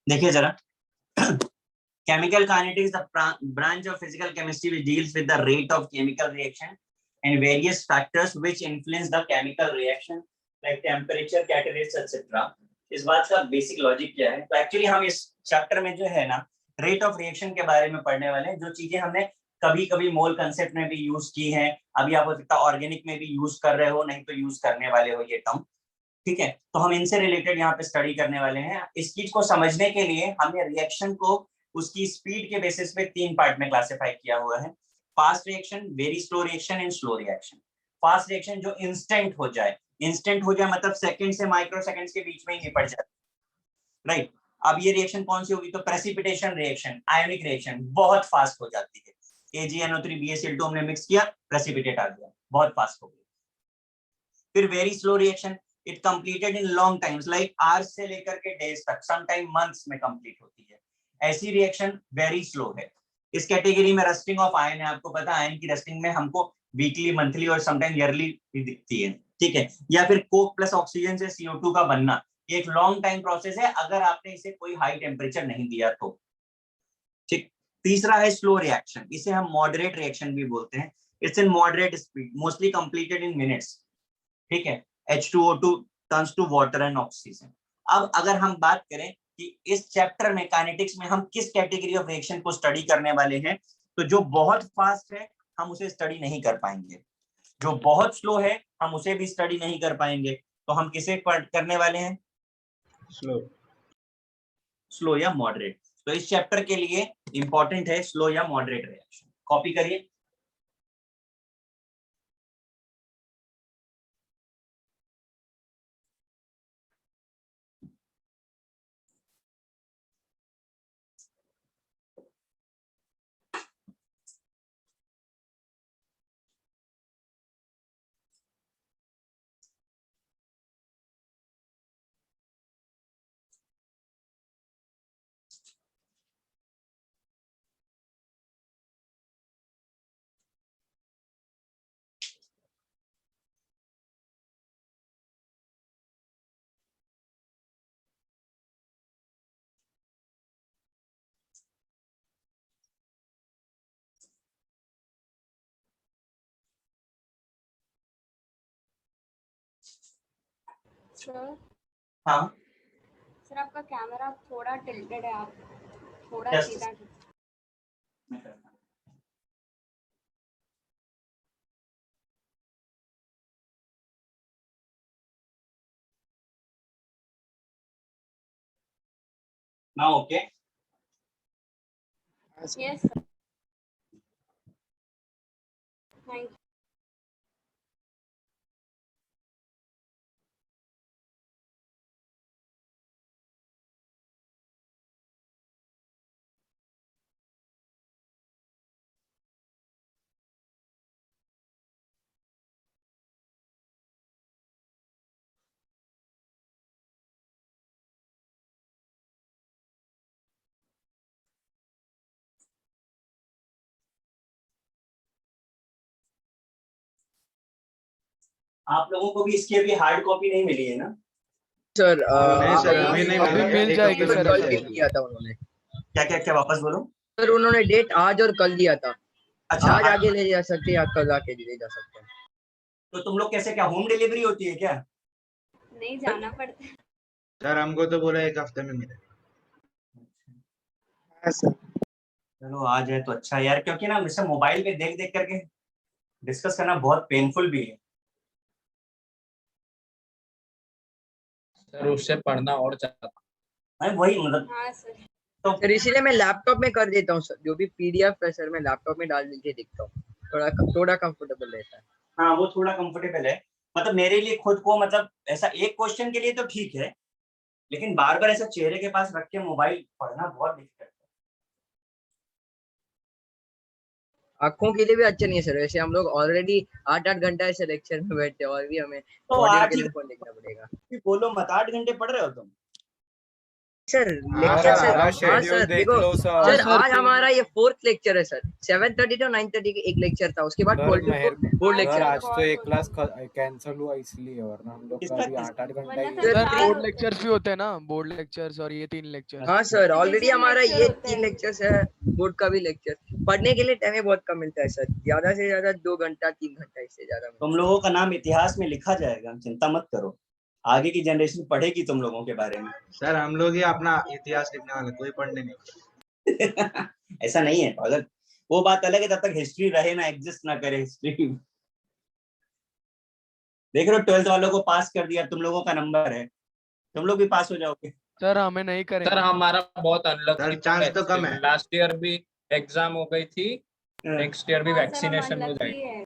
देखिए जरा, chemical kinetics, the branch of physical chemistry which deals with the rate of chemical reaction and various factors which influence the chemical reaction like temperature, catalysts, etc. इस बात का basic logic क्या है? तो actually हम इस चैप्टर में जो है ना रेट ऑफ रिएक्शन के बारे में पढ़ने वाले हैं, जो चीजें हमने कभी कभी मोल कंसेप्ट में भी यूज की हैं, अभी आप हो सकता है ऑर्गेनिक में भी यूज कर रहे हो, नहीं तो यूज करने वाले हो ये टर्म। ठीक है, तो हम इनसे रिलेटेड यहाँ पे स्टडी करने वाले हैं। इस चीज को समझने के लिए हमने रिएक्शन को उसकी स्पीड के बेसिस पे 3 पार्ट में क्लासिफाई किया हुआ है। Fast reaction, very slow reaction and slow reaction. Fast reaction जो इंस्टेंट हो जाए, इंस्टेंट हो जाए मतलब सेकंड से माइक्रो सेकंड्स के बीच में ही निपट जाए, राइट। अब ये रिएक्शन कौन सी होगी? तो प्रेसिपिटेशन रिएक्शन, आयोनिक रिएक्शन बहुत फास्ट हो जाती है। AgNO3 BaCl2 हमने मिक्स किया, प्रेसिपिटेट आ गया, बहुत फास्ट हो गया। फिर very slow reaction, it completed in long times like ours से लेकर के डेज तक, सम टाइम मंथ्स में कंप्लीट होती है। ऐसी रिएक्शन वेरी स्लो है। इस कैटेगरी में रस्टिंग ऑफ आयन है, आपको पता है आयन की रस्टिंग में हमको वीकली, मंथली और समटाइम ईयरली भी दिखती है, ठीक है। या फिर कोक प्लस ऑक्सीजन से CO2 का बनना, ये एक लॉन्ग टाइम प्रोसेस है अगर आपने इसे कोई हाई टेम्परेचर नहीं दिया तो, ठीक। तीसरा है स्लो रिएक्शन, इसे हम मॉडरेट रिएक्शन भी बोलते हैं। It's in moderate speed, mostly completed in minutes, ठीक है। H2O2 turns to water and oxygen. अब अगर हम बात करें कि इस चैप्टर में काइनेटिक्स में हम किस कैटेगरी ऑफ रिएक्शन को स्टडी करने वाले हैं, तो जो बहुत फास्ट है हम उसे स्टडी नहीं कर पाएंगे, जो बहुत स्लो है हम उसे भी स्टडी नहीं कर पाएंगे, तो हम किसे करने वाले हैं? स्लो। स्लो या मॉडरेट। तो इस चैप्टर के लिए इंपॉर्टेंट है स्लो या मॉडरेट रिएक्शन। कॉपी करिए। सर, हाँ सर आपका कैमरा थोड़ा टिल्टेड है, आप थोड़ा सीधा ना, okay. Yes sir, thank you. आप लोगों को भी इसकी अभी हार्ड कॉपी नहीं मिली है ना? सर नहीं सर, अभी नहीं अभी मिलेगा। मिल जाएगी सर। कल डेट दिया था उन्होंने। क्या क्या क्या वापस बोलो। सर उन्होंने डेट आज और कल दिया था। अच्छा, आज आगे ले जा सकते हैं या कल आके ले जा सकते हैं। तो तुम लोग कैसे, क्या होम डिलीवरी होती है क्या? नहीं जाना पड़ता है। सर हमको तो बोला 1 हफ्ते में मिलेगा। चलो आ जाए तो अच्छा है यार, क्योंकि ना मुझसे मोबाइल पे देख देख करके डिस्कस करना बहुत पेनफुल भी है। सर उससे पढ़ना और ज्यादा। मैं वही मतलब, हाँ सर, तो सर इसीलिए मैं लैपटॉप में कर देता हूँ सर, जो भी PDF है सर मैं लैपटॉप में डाल के देखता हूँ, थोड़ा कंफर्टेबल रहता है। हाँ वो थोड़ा कंफर्टेबल है। मतलब मेरे लिए खुद को, मतलब ऐसा एक क्वेश्चन के लिए तो ठीक है, लेकिन बार बार ऐसा चेहरे के पास रख के मोबाइल पढ़ना बहुत डिफिकल्ट है। आंखों के लिए भी अच्छा नहीं है सर। वैसे हम लोग ऑलरेडी 8-8 घंटा ऐसे लेक्चर में बैठते हैं और भी हमें तो ऑडियो 8 के ही लिए फोन देखना पड़ेगा। बोलो मत, 8 घंटे पढ़ रहे हो तुम? सर हाँ, लेक्चर सर, सर, हमारा हाँ schedule सर देख देखो लो सर। सर, सर, आज हमारा ये 4th लेक्चर है सर। 7:30 to 9:30 के एक लेक्चर था, उसके बाद sir 12 to 4 board sir lecture. आज तो एक बहुत क्लास कैंसिल हुआ इसलिए, वरना हम लोग का किसका अभी 8 घंटा वरना ही सर है। सर, चार बोर्ड होते लेक्चर्स भी होते हैं ना, बोर्ड लेक्चर्स और ये 3 लेक्चर्स। हाँ सर, ऑलरेडी Revision हमारा lecture ये होते 3 हैं। लेक्चर्स है, बोर्ड का भी लेक्चर। पढ़ने के लिए टाइम बहुत कम मिलता है सर, ज्यादा से ज्यादा 2 घंटा 3 घंटा, इससे ज्यादा मिलता तुम लोगों का नाम इतिहास में लिखा जाएगा, चिंता मत करो। आगे की जनरेशन पढ़ेगी तुम लोगों के बारे में। सर हम लोग ही अपना इतिहास लिखने वाले, कोई पढ़ने नहीं वाला। ऐसा नहीं है पागल, वो बात अलग है, तब तक हिस्ट्री रहे ना, एग्जिस्ट ना करे हिस्ट्री। देख रहे हो 12th वालों को पास कर दिया, तुम लोगों का नंबर है, तुम लोग भी पास हो जाओगे। सर हमें नहीं सर करेंगे। हमारा बहुत अनलकी सर चांस तो कम है। लास्ट ईयर भी एग्जाम हो गई थी, नेक्स्ट ईयर भी हाँ सर, हम वैक्सीनेशन हो अनलकी जाएगी। है।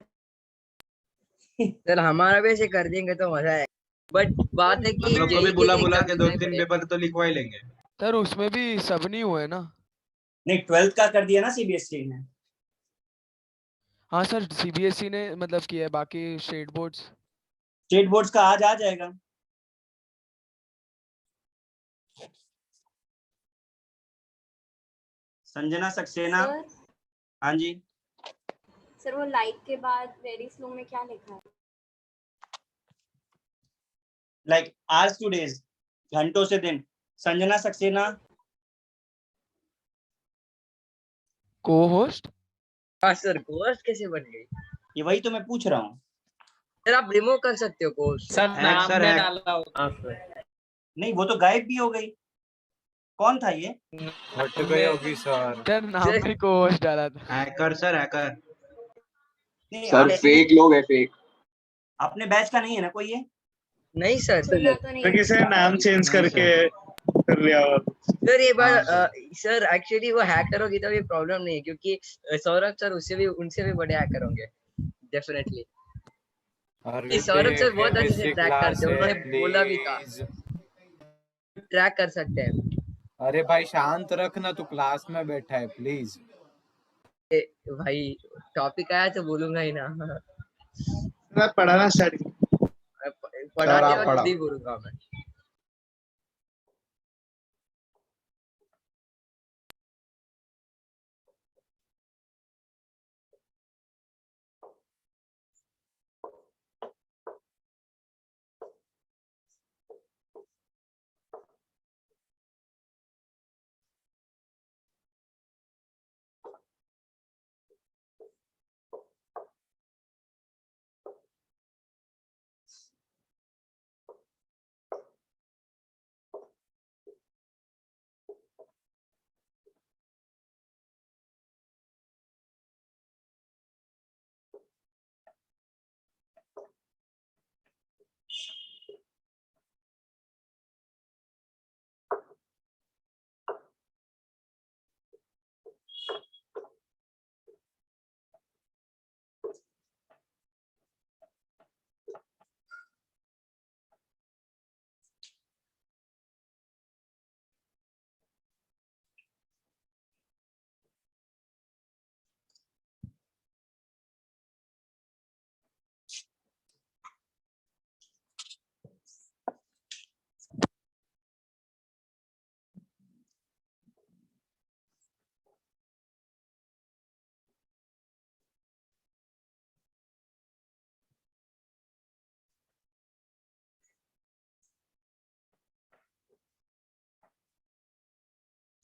है सर। हमारा भी ऐसे कर देंगे तो मजा है, बट बात है कि हम लोग को भी JEE बुला के बुला exam के देना 2-3 पड़ेगा। पेपर तो लिखवा ही लेंगे। सर उसमें भी सब नहीं हुए ना। नहीं 12th का कर दिया ना सीबीएसई ने। हाँ सर, सीबीएसई ने मतलब किया है, बाकी स्टेट बोर्ड्स। स्टेट बोर्ड्स का आज आ जाएगा। संजना सक्सेना, सर हाँ जी। सर वो लाइक के बाद वेरी स्लो में क्या लिखा है? लाइक आज टू डेज, घंटों से दिन। संजना सक्सेना को होस्ट। हाँ सर, कोर्स कैसे बन गई? ये वही तो मैं पूछ रहा हूँ। सर आप रिमूव कर सकते हो कोर्स। सर हैक नाम सर, में हैक। डाला होगा। हाँ सर। नहीं वो तो गायब भी हो गई, कौन था ये? हट गई होगी सर। सर नाम में को होस्ट डाला था। Hacker sir, hacker. नहीं सर फेक लोग है, फेक। अपने बैच का नहीं है ना कोई ये? नहीं सर। सुनना तो नहीं तो किसी ने नाम चेंज नहीं करके सर। कर लिया होगा। सर ये बार हाँ, सर एक्चुअली वो हैकर होगी तो भी प्रॉब्लम नहीं है, क्योंकि सौरभ सर उससे भी उनसे भी बड़े हैकर होंगे डेफिनेटली। अरे सौरभ सर बहुत अच्छे से केमिस्ट्री ट्रैक क्लास करते हैं, है, उन्होंने बोला भी था प्लीज। ट्रैक कर सकते हैं। अरे भाई शांत रखना, तू क्लास में बैठा है प्लीज। भाई टॉपिक आया तो बोलूंगा ही ना। मैं पढ़ाना स्टार्ट पढ़ाते आप वक्त पढ़ाओ। भी बोलूंगा मैं।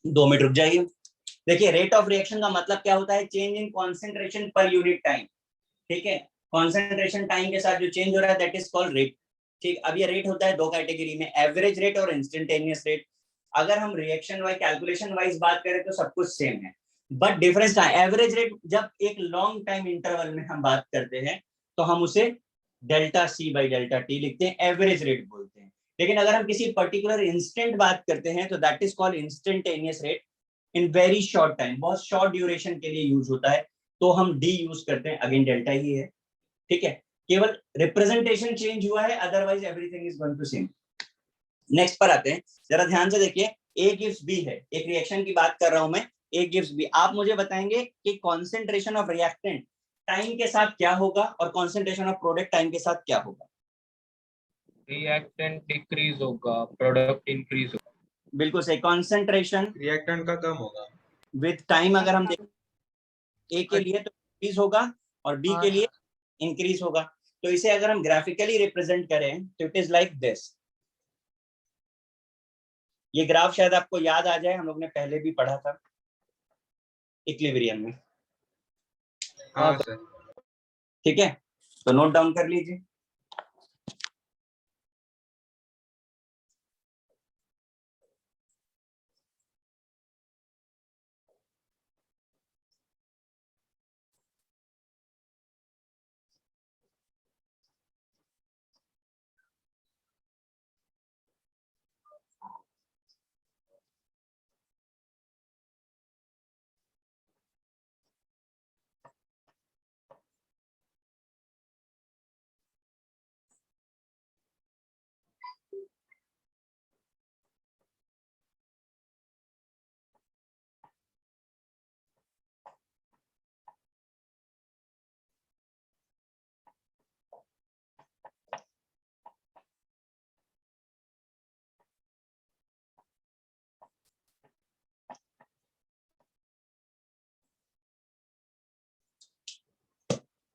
दो मिनट रुक जाइए। देखिए रेट ऑफ रिएक्शन का मतलब क्या होता है? Change in concentration per unit time. ठीक है, कॉन्सेंट्रेशन टाइम के साथ जो चेंज हो रहा है दैट इज कॉल्ड रेट। ठीक, अब ये रेट होता है दो कैटेगरी में, एवरेज रेट और इंस्टेंटेनियस रेट। अगर हम रिएक्शन वाइज कैलकुलेशन वाइज बात करें तो सब कुछ सेम है, बट डिफरेंस क्या है? एवरेज रेट जब एक लॉन्ग टाइम इंटरवल में हम बात करते हैं तो हम उसे delta C by delta T लिखते हैं, एवरेज रेट बोलते हैं। लेकिन अगर हम किसी पर्टिकुलर इंस्टेंट बात करते हैं तो that is called instantaneous rate in very short time, बहुत शॉर्ट ड्यूरेशन के लिए यूज होता है, तो हम डी यूज करते हैं, अगेन डेल्टा ही है। ठीक है, केवल रिप्रेजेंटेशन चेंज हुआ है, otherwise everything is going to same. Next पर आते हैं, जरा ध्यान से देखिए, ए गिव्स बी है, एक रिएक्शन की बात कर रहा हूं मैं, ए गिव्स बी। आप मुझे बताएंगे कि कॉन्सेंट्रेशन ऑफ रिएक्टेंट टाइम के साथ क्या होगा और कॉन्सेंट्रेशन ऑफ प्रोडक्ट टाइम के साथ क्या होगा? रिएक्टेंट डिक्रीज होगा, प्रोडक्ट इंक्रीज होगा। बिल्कुल सही। कॉन्सेंट्रेशन रिएक्टेंट का कम होगा। विद टाइम अगर हम देखें ए के लिए तो इंक्रीज होगा और बी हाँ के लिए इंक्रीज होगा। तो इसे अगर हम ग्राफिकली रिप्रेजेंट करें तो इट इज लाइक दिस। ये ग्राफ शायद आपको याद आ जाए, हम लोग ने पहले भी पढ़ा था इक्विलिब्रियम में। हाँ सर। ठीक है, तो नोट डाउन कर लीजिए।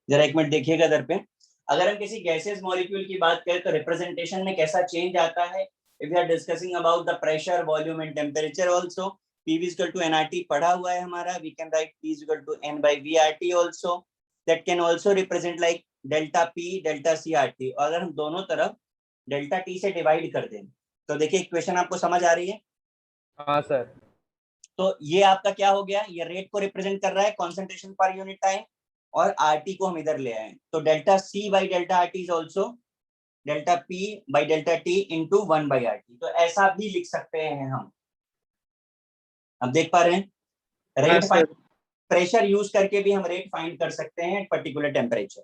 जरा एक मिनट देखिएगा इधर पे। अगर हम किसी गैसेस मॉलिक्यूल की बात करें तो रिप्रेजेंटेशन में कैसा चेंज आता है। If we are discussing about the pressure, volume and temperature also, PV is equal to nRT पढ़ा हुआ है हमारा। We can write P is equal to N by VRT also. That can also represent like delta P, delta CRT। और अगर हम दोनों तरफ delta T से डिवाइड कर दें तो देखिए इक्वेशन आपको समझ आ रही है। हाँ सर। तो ये आपका क्या हो गया, ये रेट को रिप्रेजेंट कर रहा है, कॉन्सेंट्रेशन पर यूनिट टाइम। और RT को हम इधर ले आए तो delta C by delta RT is also delta P by delta T into 1/RT। तो ऐसा भी लिख सकते हैं हम। अब देख पा रहे हैं रेट सर। प्रेशर यूज करके भी हम रेट फाइंड कर सकते हैं पर्टिकुलर टेम्परेचर।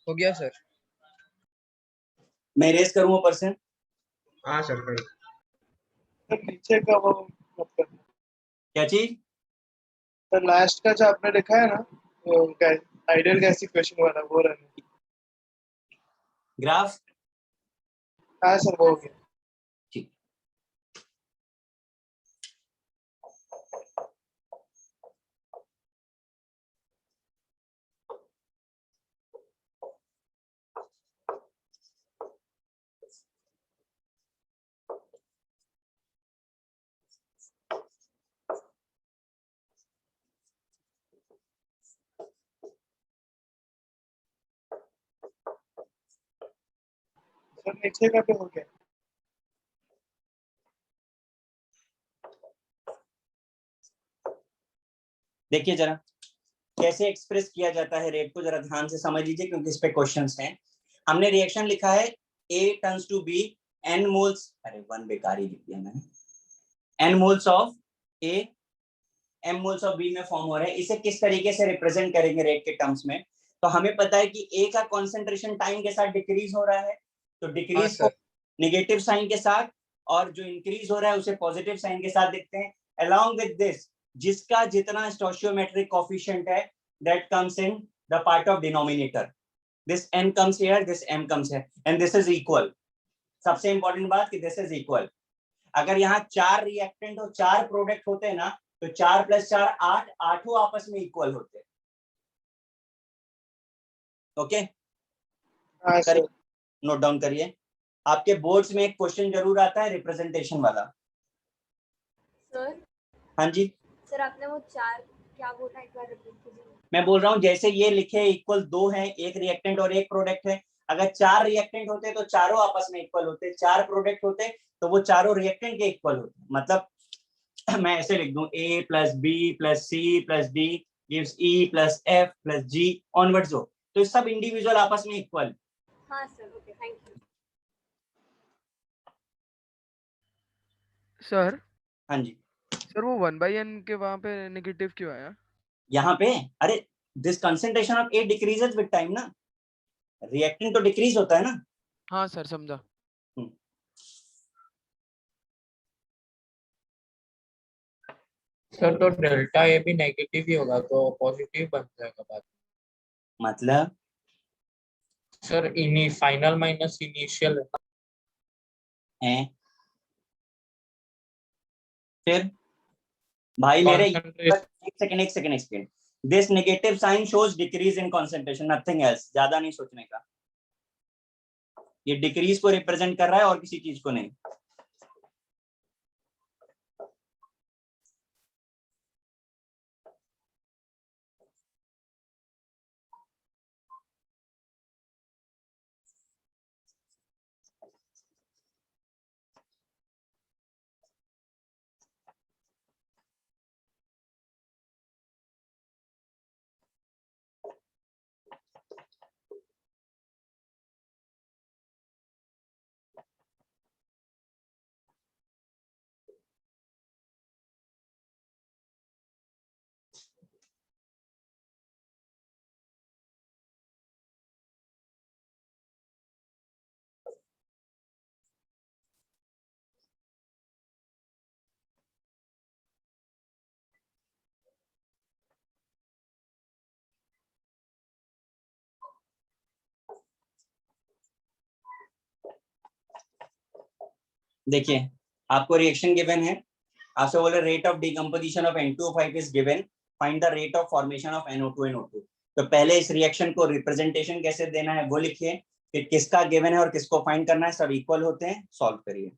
हो गया सर। मैं रेस करूं ऊपर से। हाँ सर कर। सर नीचे का वो मत करना। क्या चीज? सर लास्ट का जो आपने लिखा है ना, वो आइडियल गैस इक्वेशन वाला, वो रहना। ग्राफ। हाँ सर, वो हो गया। ठीक। नीचे का भी हो गया। देखिए जरा कैसे एक्सप्रेस किया जाता है रेट को, जरा ध्यान से समझ लीजिए क्योंकि इस पे क्वेश्चंस हैं। हमने रिएक्शन लिखा है A turns to B n moles, अरे वन बेकार ही लिख दिया मैंने, n moles of A m moles of B में फॉर्म हो रहे हैं। इसे किस तरीके से रिप्रेजेंट करेंगे रेट के टर्म्स में? तो हमें पता है कि A का कॉन्सेंट्रेशन टाइम के साथ डिक्रीज हो रहा है, तो हाँ डिक्रीज को सर। नेगेटिव साइन के साथ, और जो इंक्रीज हो रहा है उसे पॉजिटिव साइन के साथ लिखते हैं। अलोंग विद दिस, जिसका जितना स्टोइचियोमेट्रिक कोएफिशिएंट है that comes in the part of denominator, this n comes here, this m comes here, and this is equal। सबसे इंपॉर्टेंट बात कि दिस इज इक्वल। अगर यहाँ 4 रिएक्टेंट और 4 प्रोडक्ट होते हैं ना, तो 4 + 4 8, आठों आपस में इक्वल होते हैं। ओके, हाँ सर। नोट डाउन करिए। आपके बोर्ड्स में एक क्वेश्चन जरूर आता है रिप्रेजेंटेशन वाला। सर हाँ जी, सर आपने वो 4 क्या बोला, एक बार रिपीट कीजिए। मैं बोल रहा हूँ जैसे ये लिखे इक्वल 2 है, एक रिएक्टेंट और एक प्रोडक्ट है। अगर 4 रिएक्टेंट होते तो चारों आपस में इक्वल होते, 4 प्रोडक्ट होते तो वो चारों रिएक्टेंट के इक्वल होते। मतलब मैं ऐसे लिख दूं A + B + C + D gives E + F + G onwards हो, तो सब इंडिविजुअल आपस में इक्वल। हाँ sir, okay, thank you. Sir हाँ जी, सर वो 1/n के वहां पे नेगेटिव क्यों आया? यहाँ पे अरे this concentration of A decreases with time ना, रिएक्टेंट तो डिक्रीज होता है ना। हाँ सर समझा। सर तो डेल्टा ए भी नेगेटिव ही होगा तो पॉजिटिव बन जाएगा बाद में। मतलब सर इनी फाइनल माइनस इनिशियल है फिर भाई मेरे, कॉन्सेंट्रेशन। एक second, this negative sign shows decrease in concentration, nothing else. ज्यादा नहीं सोचने का, ये डिक्रीज को रिप्रेजेंट कर रहा है और किसी चीज को नहीं। देखिए आपको रिएक्शन गिवन है, आपसे बोले rate of decomposition of N2O5 is given, find the rate of formation of NO2 and O2। तो पहले इस रिएक्शन को रिप्रेजेंटेशन कैसे देना है वो लिखिए, फिर किसका गिवन है और किसको फाइंड करना है, सब इक्वल होते हैं, सॉल्व करिए।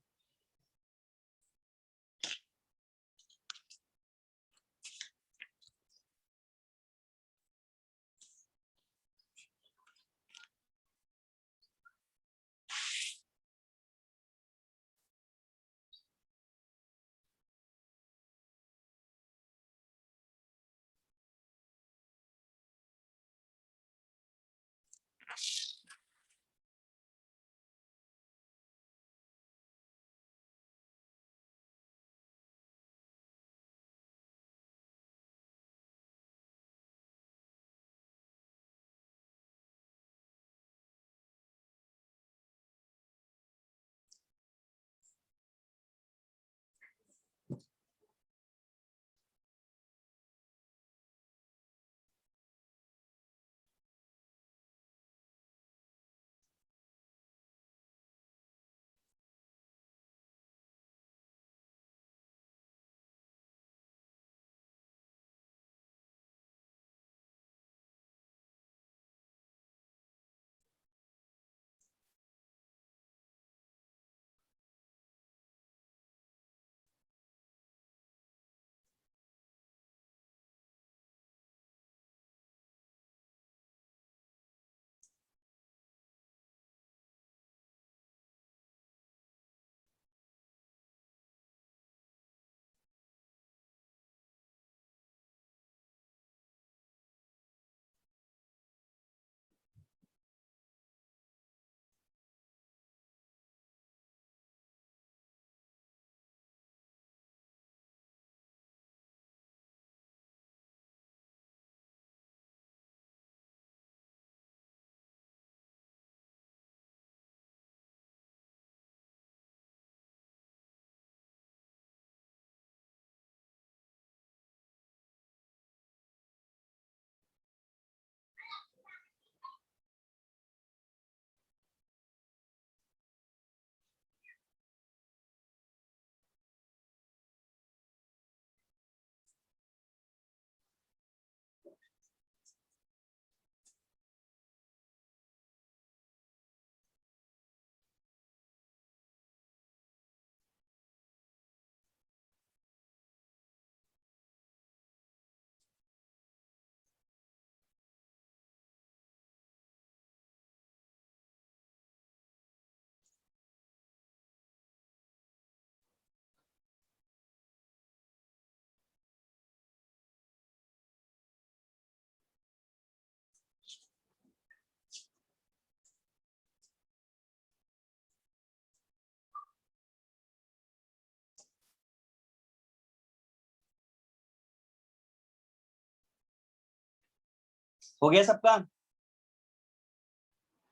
हो गया सबका?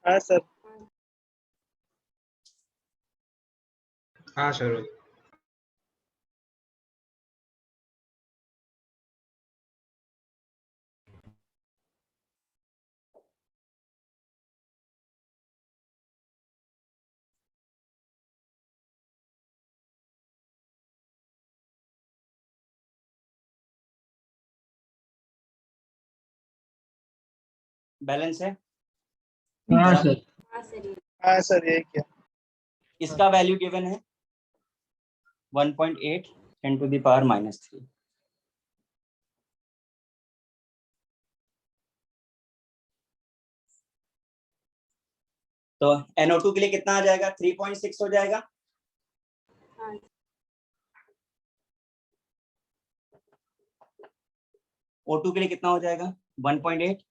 हाँ सर। हाँ सर। बैलेंस है? हाँ सर। हाँ सर, ये हाँ सर, यही किया। इसका वैल्यू गिवन है 1.8 10⁻³ तो NO2 के लिए कितना आ जाएगा? 3.6 हो जाएगा। हाँ O2 के लिए कितना हो जाएगा? 1.8।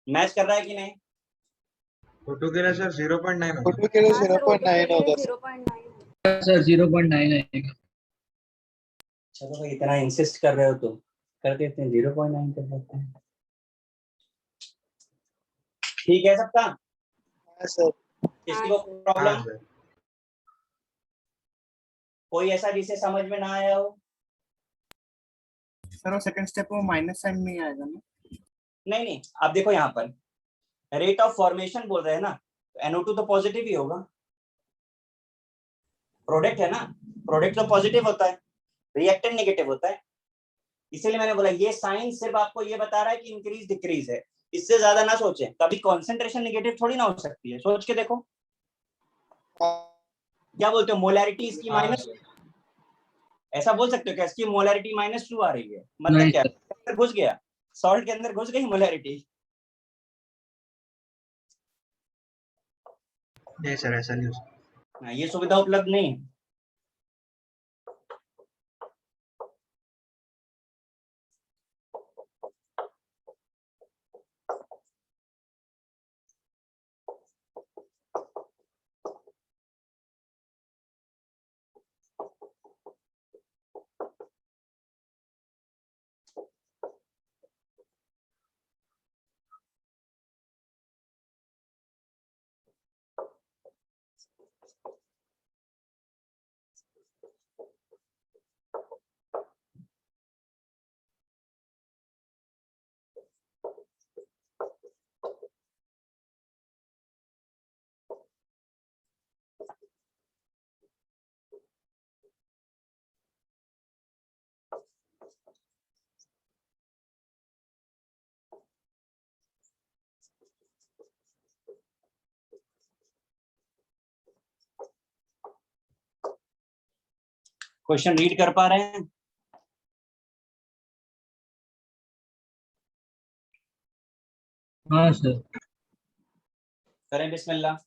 मैच कर रहा है कि नहीं? फोटो के लिए सर 0.9 होगा। फोटो के लिए हाँ सर, O2 के 0.9 लिए होगा सर। 0.9। सर 0.9 आएगा। चलो भाई, इतना इंसिस्ट कर रहे हो तो कर देते हैं, 0.9 कर देते हैं। ठीक है सबका? हाँ सर। किसी हाँ को सर। हाँ प्रॉब्लम? सर। कोई ऐसा जिसे समझ में ना आया हो? सर वो सेकंड स्टेप में माइनस साइन नहीं आएगा ना? नहीं नहीं, आप देखो यहाँ पर रेट ऑफ फॉर्मेशन बोल रहे हैं ना, तो NO2 तो पॉजिटिव ही होगा, प्रोडक्ट है ना, प्रोडक्ट तो पॉजिटिव होता है, रिएक्टेंट नेगेटिव होता है। इसीलिए मैंने बोला ये साइन सिर्फ आपको ये बता रहा है कि इंक्रीज डिक्रीज है, इससे ज्यादा ना सोचें। कभी कॉन्सेंट्रेशन नेगेटिव थोड़ी ना हो सकती है, सोच के देखो। क्या बोलते हो, मोलैरिटी इसकी हाँ माइनस, सर। ऐसा बोल सकते हो क्या इसकी मोलैरिटी -2 आ रही है? मतलब नहीं क्या सर। अंदर घुस गया, सॉल्ट के अंदर घुस गई मोलैरिटी। नहीं सर, ऐसा नहीं हो सकता। ये सुविधा उपलब्ध नहीं है। क्वेश्चन रीड कर पा रहे हैं? हाँ सर। करें बिस्मिल्लाह।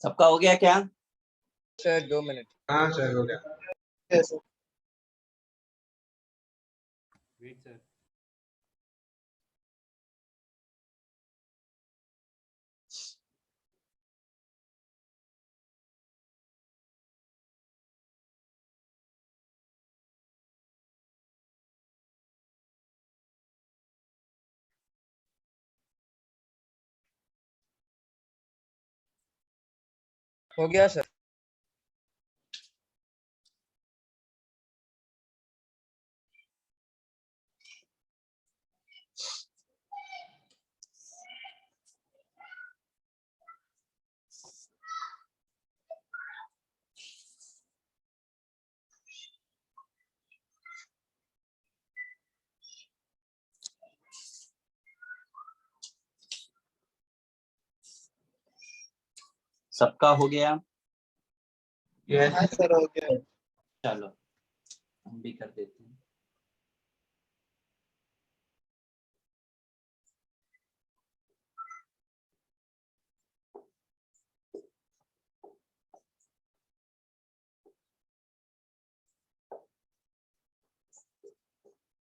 सबका हो गया क्या? Sir 2 minute. हाँ सर हो गया। Yes, sir. Wait sir. हो गया सर। सबका हो गया? यस हाँ सर हो गया। चलो हम भी कर देते हैं।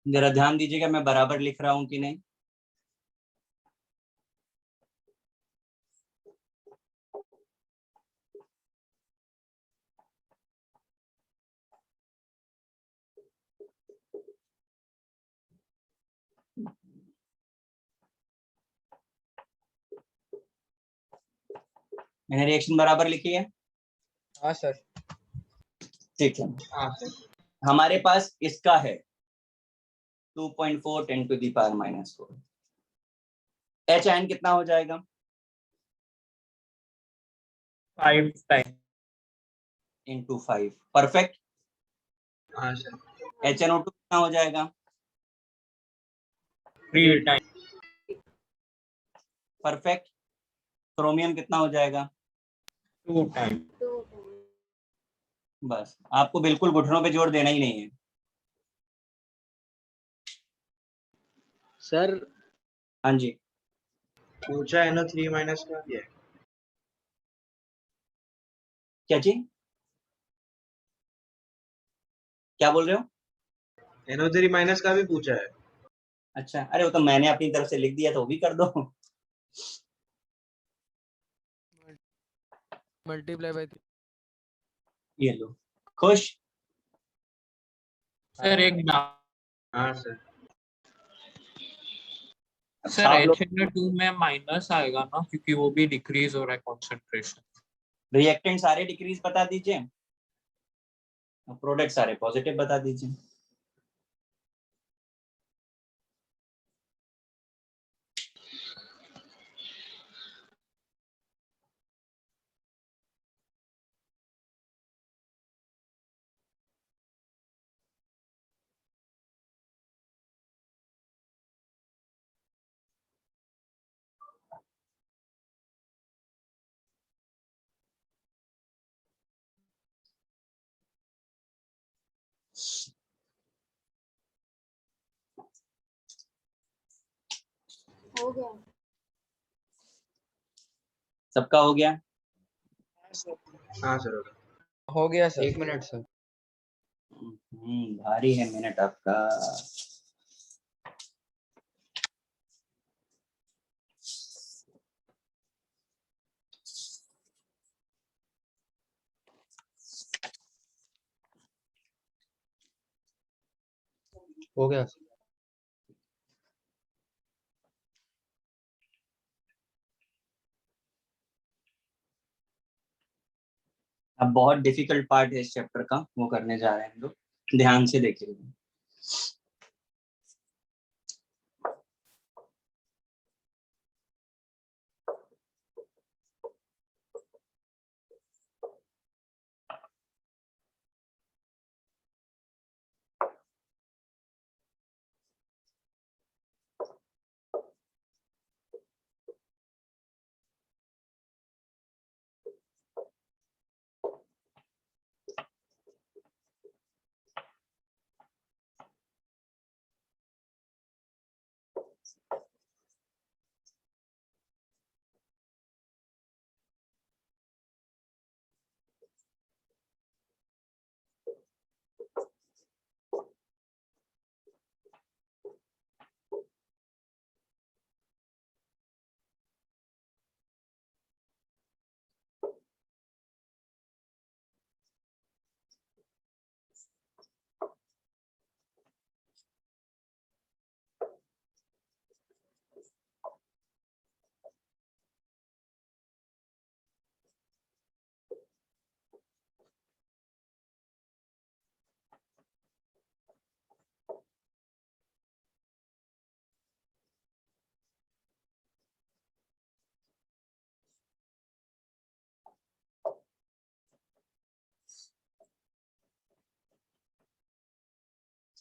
जरा ध्यान दीजिएगा मैं बराबर लिख रहा हूँ कि नहीं। मैंने रिएक्शन बराबर लिखी है? हाँ सर। ठीक है। हाँ सर। हमारे पास इसका है 2.4 10 to the power -4। H ion कितना हो जाएगा? 5 टाइम। इंटू 5। परफेक्ट। हाँ सर। HNO2 कितना हो जाएगा? 3 टाइम। परफेक्ट। क्रोमियम कितना हो जाएगा? 2 टाइम। 2 बस आपको बिल्कुल घुटनों पे जोर देना ही नहीं है। सर हाँ जी। पूछा NO3- का भी है। क्या चीज? क्या बोल रहे हो? NO3- का भी पूछा है। अच्छा, अरे वो तो मैंने अपनी तरफ से लिख दिया तो वो भी कर दो। मल्टीप्लाई बाय ये लो। खुश? सर एक हाँ सर। सर आप लोग HNO2 में माइनस आएगा ना, क्योंकि वो भी डिक्रीज हो रहा है कॉन्सेंट्रेशन। रिएक्टेंट सारे डिक्रीज बता दीजिए, प्रोडक्ट सारे पॉजिटिव बता दीजिए। हो गया। सबका हो गया? हाँ सर। हाँ सर हो गया। हो गया सर। 1 minute sir. भारी है मिनट आपका। हो गया सर। अब बहुत डिफिकल्ट पार्ट है इस चैप्टर का, वो करने जा रहे हैं हम लोग। ध्यान से देखिएगा।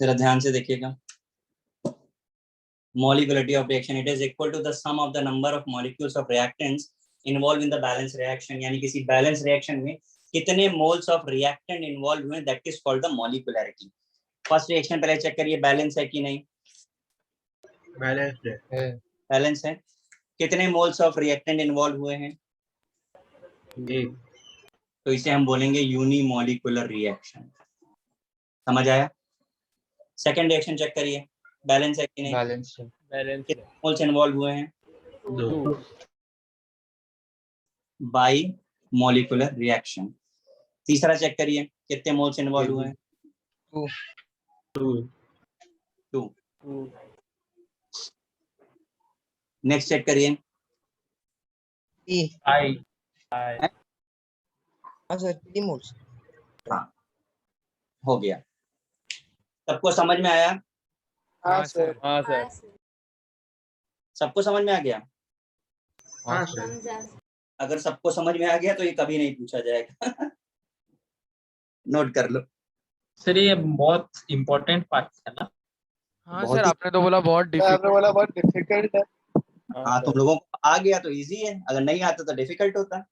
जरा ध्यान से देखिएगा। Molecularity of reaction, it is equal to the sum of the number of molecules of reactants involved in the balance reaction. यानी किसी balance reaction में कितने moles of reactant involved हुए, that is called the molecularity. First reaction पहले check करिए balance है कि नहीं। बैलेंस्ड है। बैलेंस है। कितने मोल्स ऑफ रिएक्टेंट इन्वॉल्व हुए हैं? एक। तो इसे हम बोलेंगे यूनिमोलिकुलर रिएक्शन। समझ आया? सेकंड रिएक्शन चेक करिए, बैलेंस है कि नहीं? बैलेंस कितने मोल्स इन्वॉल्व हुए हैं? 2। By molecular reaction. तीसरा चेक करिए, कितने मोल्स इन्वॉल्व हुए हैं? 2। 2। नेक्स्ट चेक करिए। आई हाँ सर, 3 मोल्स। हाँ, हो गया। सबको समझ में आया? हाँ सर। हाँ हाँ सर। सर, सबको समझ में आ गया? हाँ सर। समझा। अगर सबको समझ में आ गया तो ये कभी नहीं पूछा जाएगा। नोट कर लो। सर ये बहुत इम्पोर्टेंट पार्ट है ना। हाँ बहुत सर, ही- आपने तो बोला बहुत आपने डिफिकल्ट। बोला बहुत डिफिकल्ट है। हाँ, तुम लोगों को आ गया तो इजी है, अगर नहीं आता तो डिफिकल्ट होता।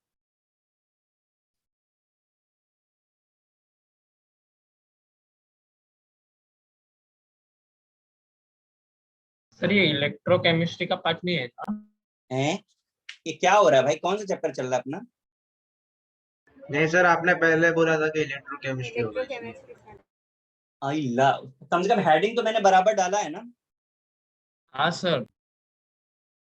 सर ये इलेक्ट्रोकेमिस्ट्री का पार्ट नहीं है ना। है ये क्या हो रहा है भाई? कौन सा चैप्टर चल रहा है अपना? नहीं सर, आपने पहले बोला था कि इलेक्ट्रोकेमिस्ट्री होगा इसमें। Electrochemistry sir. आई ला, कम से कम हेडिंग तो मैंने बराबर डाला है ना। हाँ सर।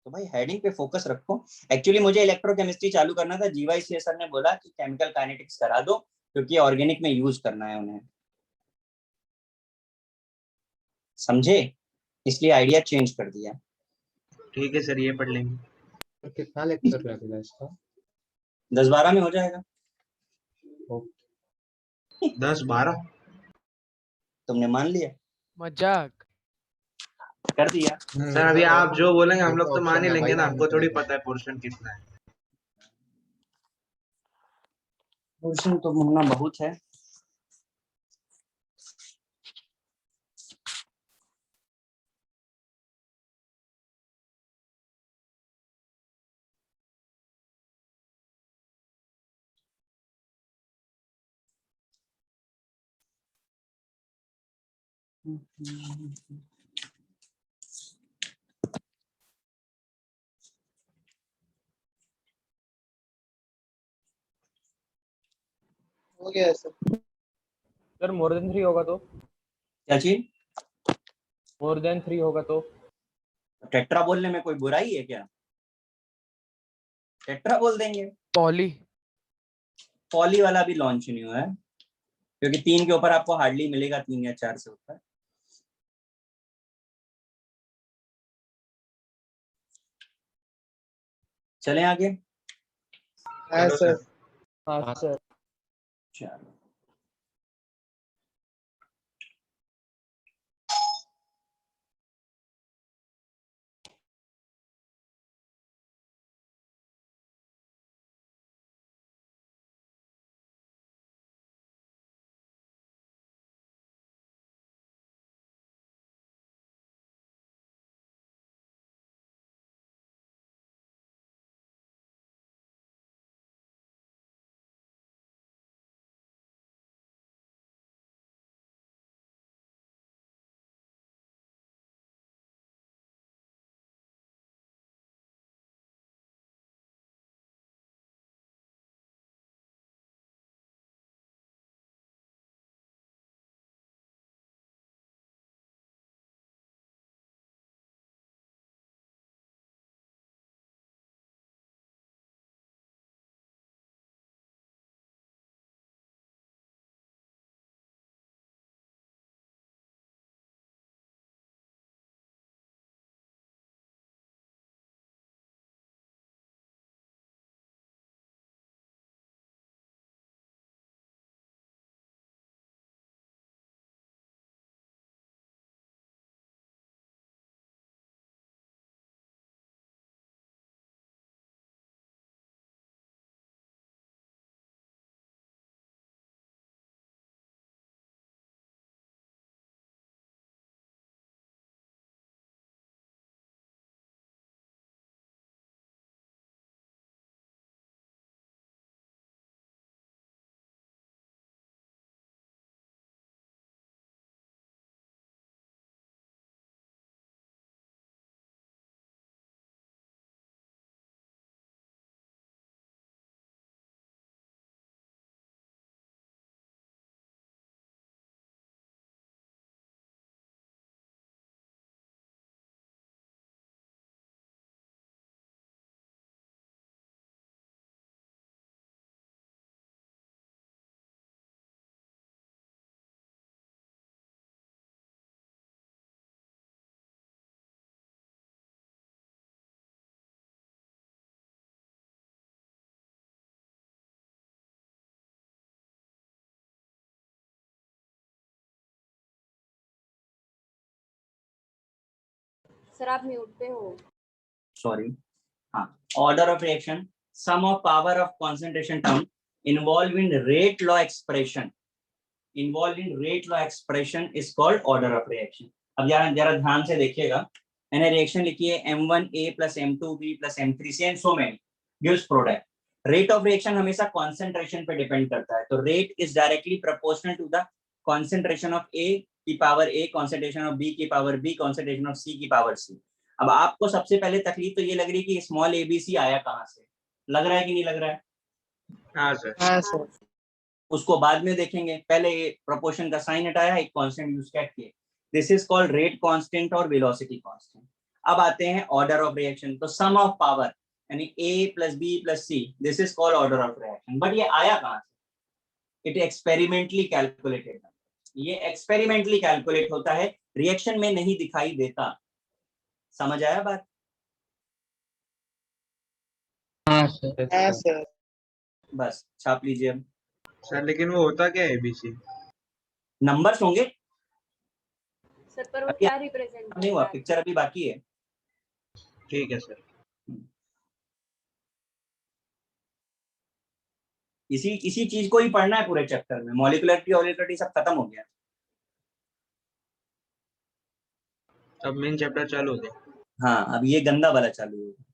तो भाई हेडिंग पे फोकस रखो। एक्चुअली मुझे इलेक्ट्रोकेमिस्ट्री चालू करना था, जीवाईसी सर ने बोला कि केमिकल काइनेटिक्स करा दो क्योंकि ऑर्गेनिक में यूज करना है उन्हें। समझे? इसलिए आइडिया चेंज कर दिया। ठीक है सर, ये पढ़ लेंगे। कितना लेक्चर लगेगा इसका? 10-12 में हो जाएगा। 10-12। तुमने मान लिया, मजाक। कर दिया। सर अभी आप जो बोलेंगे हम लोग तो मान ही लेंगे ना, हमको थोड़ी पता है पोर्शन कितना है। पोर्शन तो होना बहुत है। हो गया है सर। सर मोर देन 3 होगा तो? क्या चीज? मोर देन 3 होगा तो? टेट्रा बोलने में कोई बुराई है क्या? टेट्रा बोल देंगे। पॉली। पॉली वाला भी लॉन्च नहीं हुआ है क्योंकि 3 के ऊपर आपको हार्डली मिलेगा, 3 या 4 से ऊपर। चलें आगे। हाँ चलो सर। सर। हाँ सर। चलो। सर आप म्यूट पे हो। Sorry. Order of reaction, sum of power of concentration term involved in rate law expression. Involved in rate law expression is called order of reaction. अब जरा ध्यान से देखिएगा, मैंने रिएक्शन लिखी है M1A plus M2B plus M3C and so many gives product. Rate of reaction हमेशा concentration पे डिपेंड करता है, तो rate is directly proportional to the concentration of A की power A, concentration of B की power B, concentration of C की power C. अब आपको सबसे पहले तकलीफ तो ये लग रही है कि स्मॉल ABC आया कहाँ से, लग रहा है कि नहीं लग रहा है? हाँ सर। हाँ सर। उसको बाद में देखेंगे, पहले प्रोपोर्शन का साइन हटाया, एक कांस्टेंट यूज किए, this is called rate constant और वेलोसिटी कांस्टेंट. अब आते हैं ऑर्डर ऑफ रिएक्शन, तो सम ऑफ पावर यानी A plus B plus C, this is called order of reaction. But ये आया कहाँ से? It experimentally calculated. ये एक्सपेरिमेंटली कैलकुलेट होता है, रिएक्शन में नहीं दिखाई देता. समझ आया बात? हाँ सर। हाँ सर। बस छाप लीजिए. अब सर लेकिन वो होता क्या है ABC? नंबर्स होंगे, सर पर वो अभी क्या रिप्रेजेंट नहीं हुआ, करता है? पिक्चर अभी बाकी है. ठीक है सर। इसी चीज को ही पढ़ना है पूरे चैप्टर में. मॉलिक्यूलरिटी ऑलिक्युलरिटी सब खत्म हो गया. अब मेन चैप्टर चालू हो गया। हाँ, अब ये गंदा वाला चालू होगा.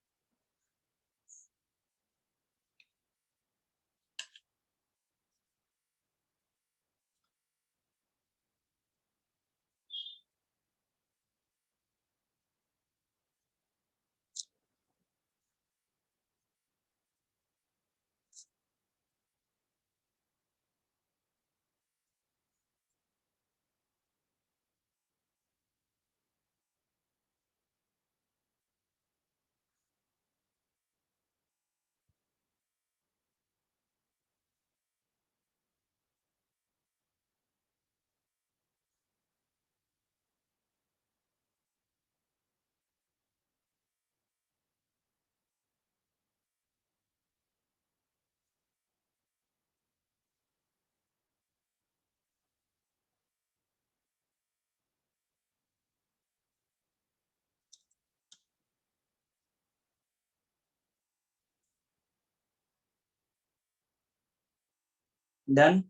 डन.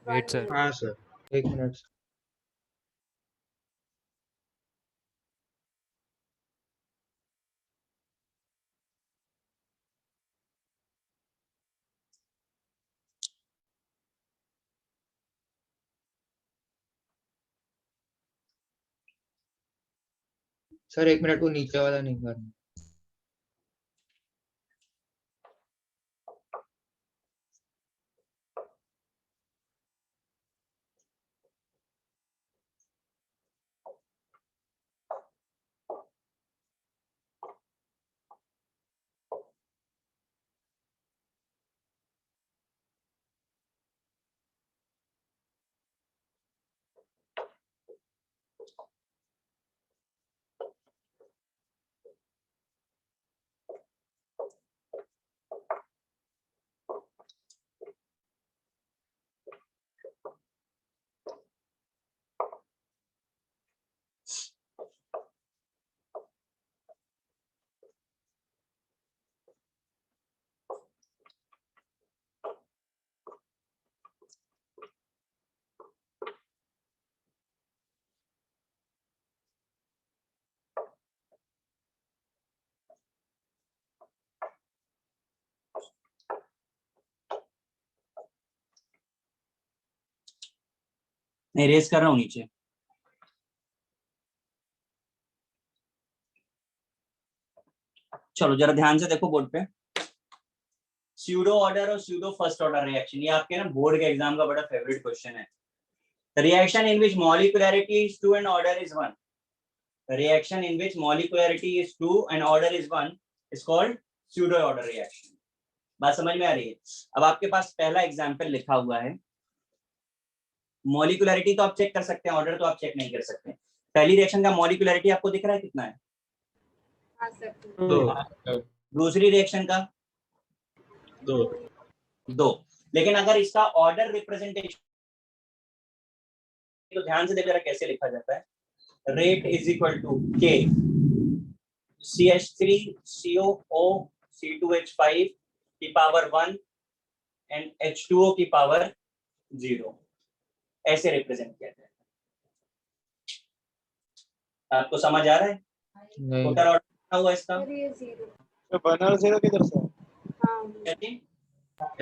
Wait sir. हाँ सर। 1 मिनट. सर 1 मिनट, वो नीचे वाला नहीं करना. मैं रेस कर रहा हूँ नीचे. चलो जरा ध्यान से देखो बोर्ड पे. स्यूडो ऑर्डर और स्यूडो फर्स्ट ऑर्डर रिएक्शन, ये आपके ना बोर्ड के एग्जाम का बड़ा फेवरेट क्वेश्चन है. Reaction in which molecularity is 2 and order is 1. Reaction in which molecularity is 2 and order is 1 is called pseudo order reaction. बात समझ में आ रही है? अब आपके पास पहला एग्जाम्पल लिखा हुआ है. मॉलिक्यूलरिटी तो आप चेक कर सकते हैं, ऑर्डर तो आप चेक नहीं कर सकते. पहली रिएक्शन का मॉलिक्यूलरिटी आपको दिख रहा है कितना है? हाँ सर। 2। दूसरी रिएक्शन का 2। 2. लेकिन अगर इसका ऑर्डर रिप्रेजेंटेशन तो ध्यान से देखो जरा कैसे लिखा जाता है. rate is equal to K CH3COO C2H5 की पावर 1 एंड H2O की पावर 0, ऐसे रिप्रेजेंट किया जाए। आपको समझ आ रहा है? नहीं टोटल ऑर्डर कितना हुआ इसका? सर ये 0। तो 1 और 0 किधर से है? हाँ कहती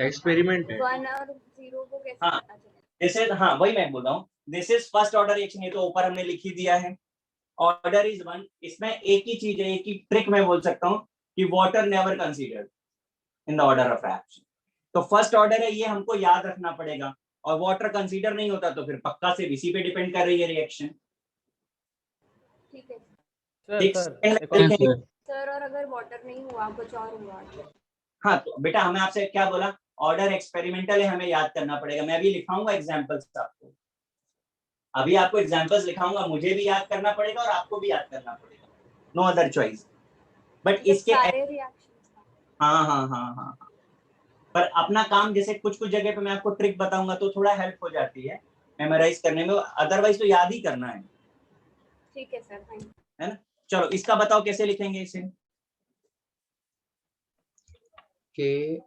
एक्सपेरिमेंट है। 1 और 0 को कैसे हाँ। पता चलेगा? दिस इज, हाँ वही मैं बोल रहा हूँ, this is first order reaction, ये तो ऊपर हमने लिख ही दिया है। ऑर्डर इज 1, इसमें एक ही चीज है, एक ही ट्रिक मैं बोल सकता हूँ कि water never considered in the order of reaction. तो फर्स्ट ऑर्डर है, ये हमको याद रखना पड़ेगा, और वाटर कंसीडर नहीं होता तो फिर पक्का से इसी पे डिपेंड कर रही है रिएक्शन। ठीक है ठीक सर है? सर, और अगर वाटर नहीं हुआ, कुछ और हुआ तो? हाँ तो बेटा हमें आपसे क्या बोला, ऑर्डर एक्सपेरिमेंटल है, हमें याद करना पड़ेगा। मैं अभी लिखाऊंगा एग्जांपल्स आपको, अभी आपको एग्जांपल्स लिखाऊंगा, मुझे भी याद करना पड़ेगा और आपको भी याद करना पड़ेगा, नो अदर चॉइस। बट मतलब इसके सारे रिएक्शंस का? हाँ, पर अपना काम, जैसे कुछ कुछ जगह पे मैं आपको ट्रिक बताऊंगा तो थोड़ा हेल्प हो जाती है मेमोराइज करने में, अदरवाइज तो याद ही करना है ठीक है सर, थैंक यू। है ना? चलो इसका बताओ कैसे लिखेंगे इसे? के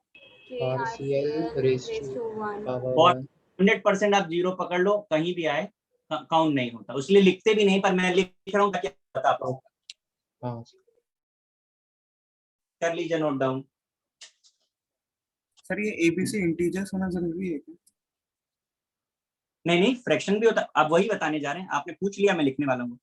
KRCl raised raised to 1। Power 1 100% आप जीरो पकड़ लो, कहीं भी आए काउंट नहीं होता, उसलिए लिखते भी नहीं, पर मैं लिख रहा हूँ ताकि बता पाऊँ। हाँ कर लीजिए नोट डाउन। सर ये ABC इंटीजर्स होना जरूरी है क्या? नहीं फ्रैक्शन भी होता, आप वही बताने जा रहे हैं, आपने पूछ लिया, मैं लिखने वाला हूँ।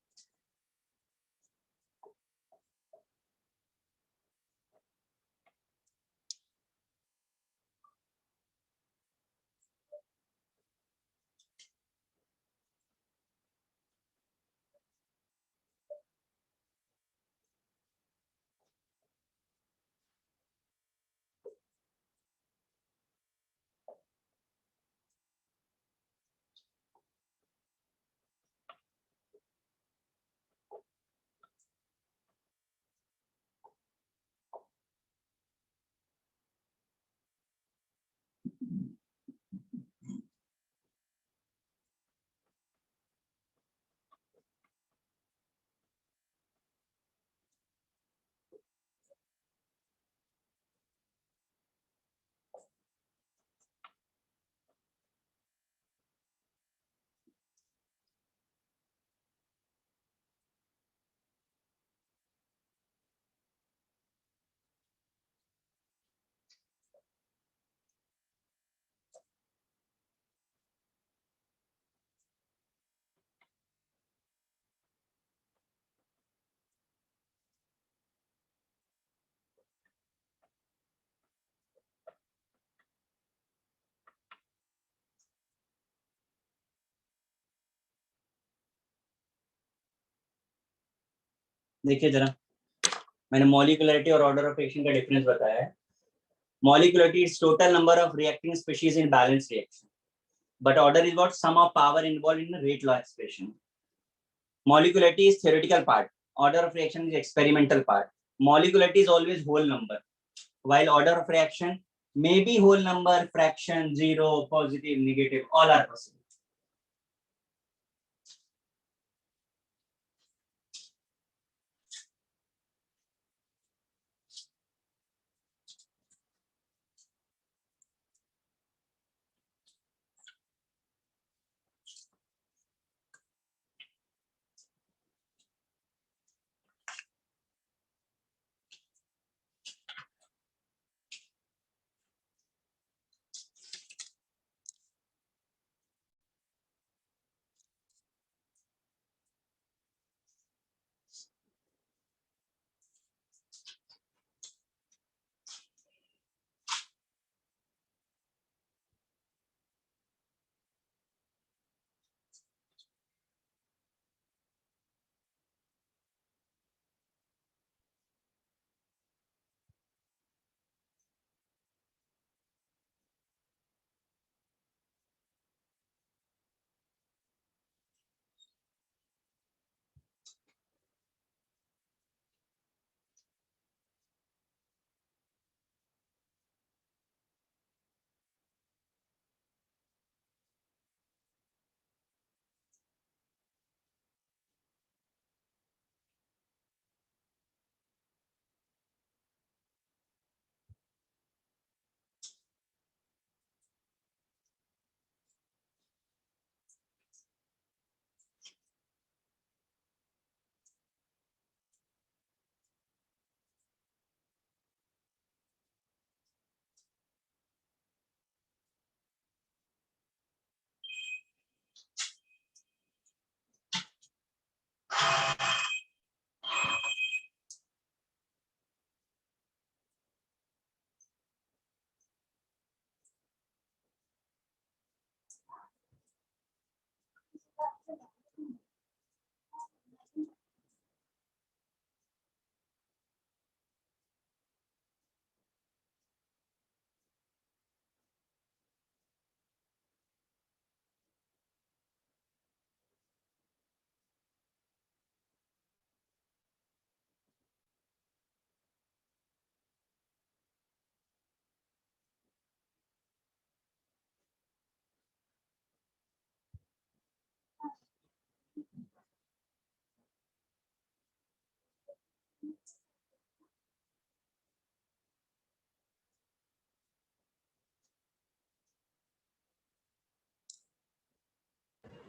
देखिए जरा, मैंने मॉलिक्यूलरिटी और ऑर्डर ऑफ रिएक्शन का डिफरेंस बताया है। Molecularity is total number of reacting species in balance reaction, but order is what sum of power involved in the rate law expression. Molecularity is theoretical part, order of reaction is experimental part. Molecularity is always whole number, while order of reaction may be whole number, fraction, zero, positive, negative, all are possible.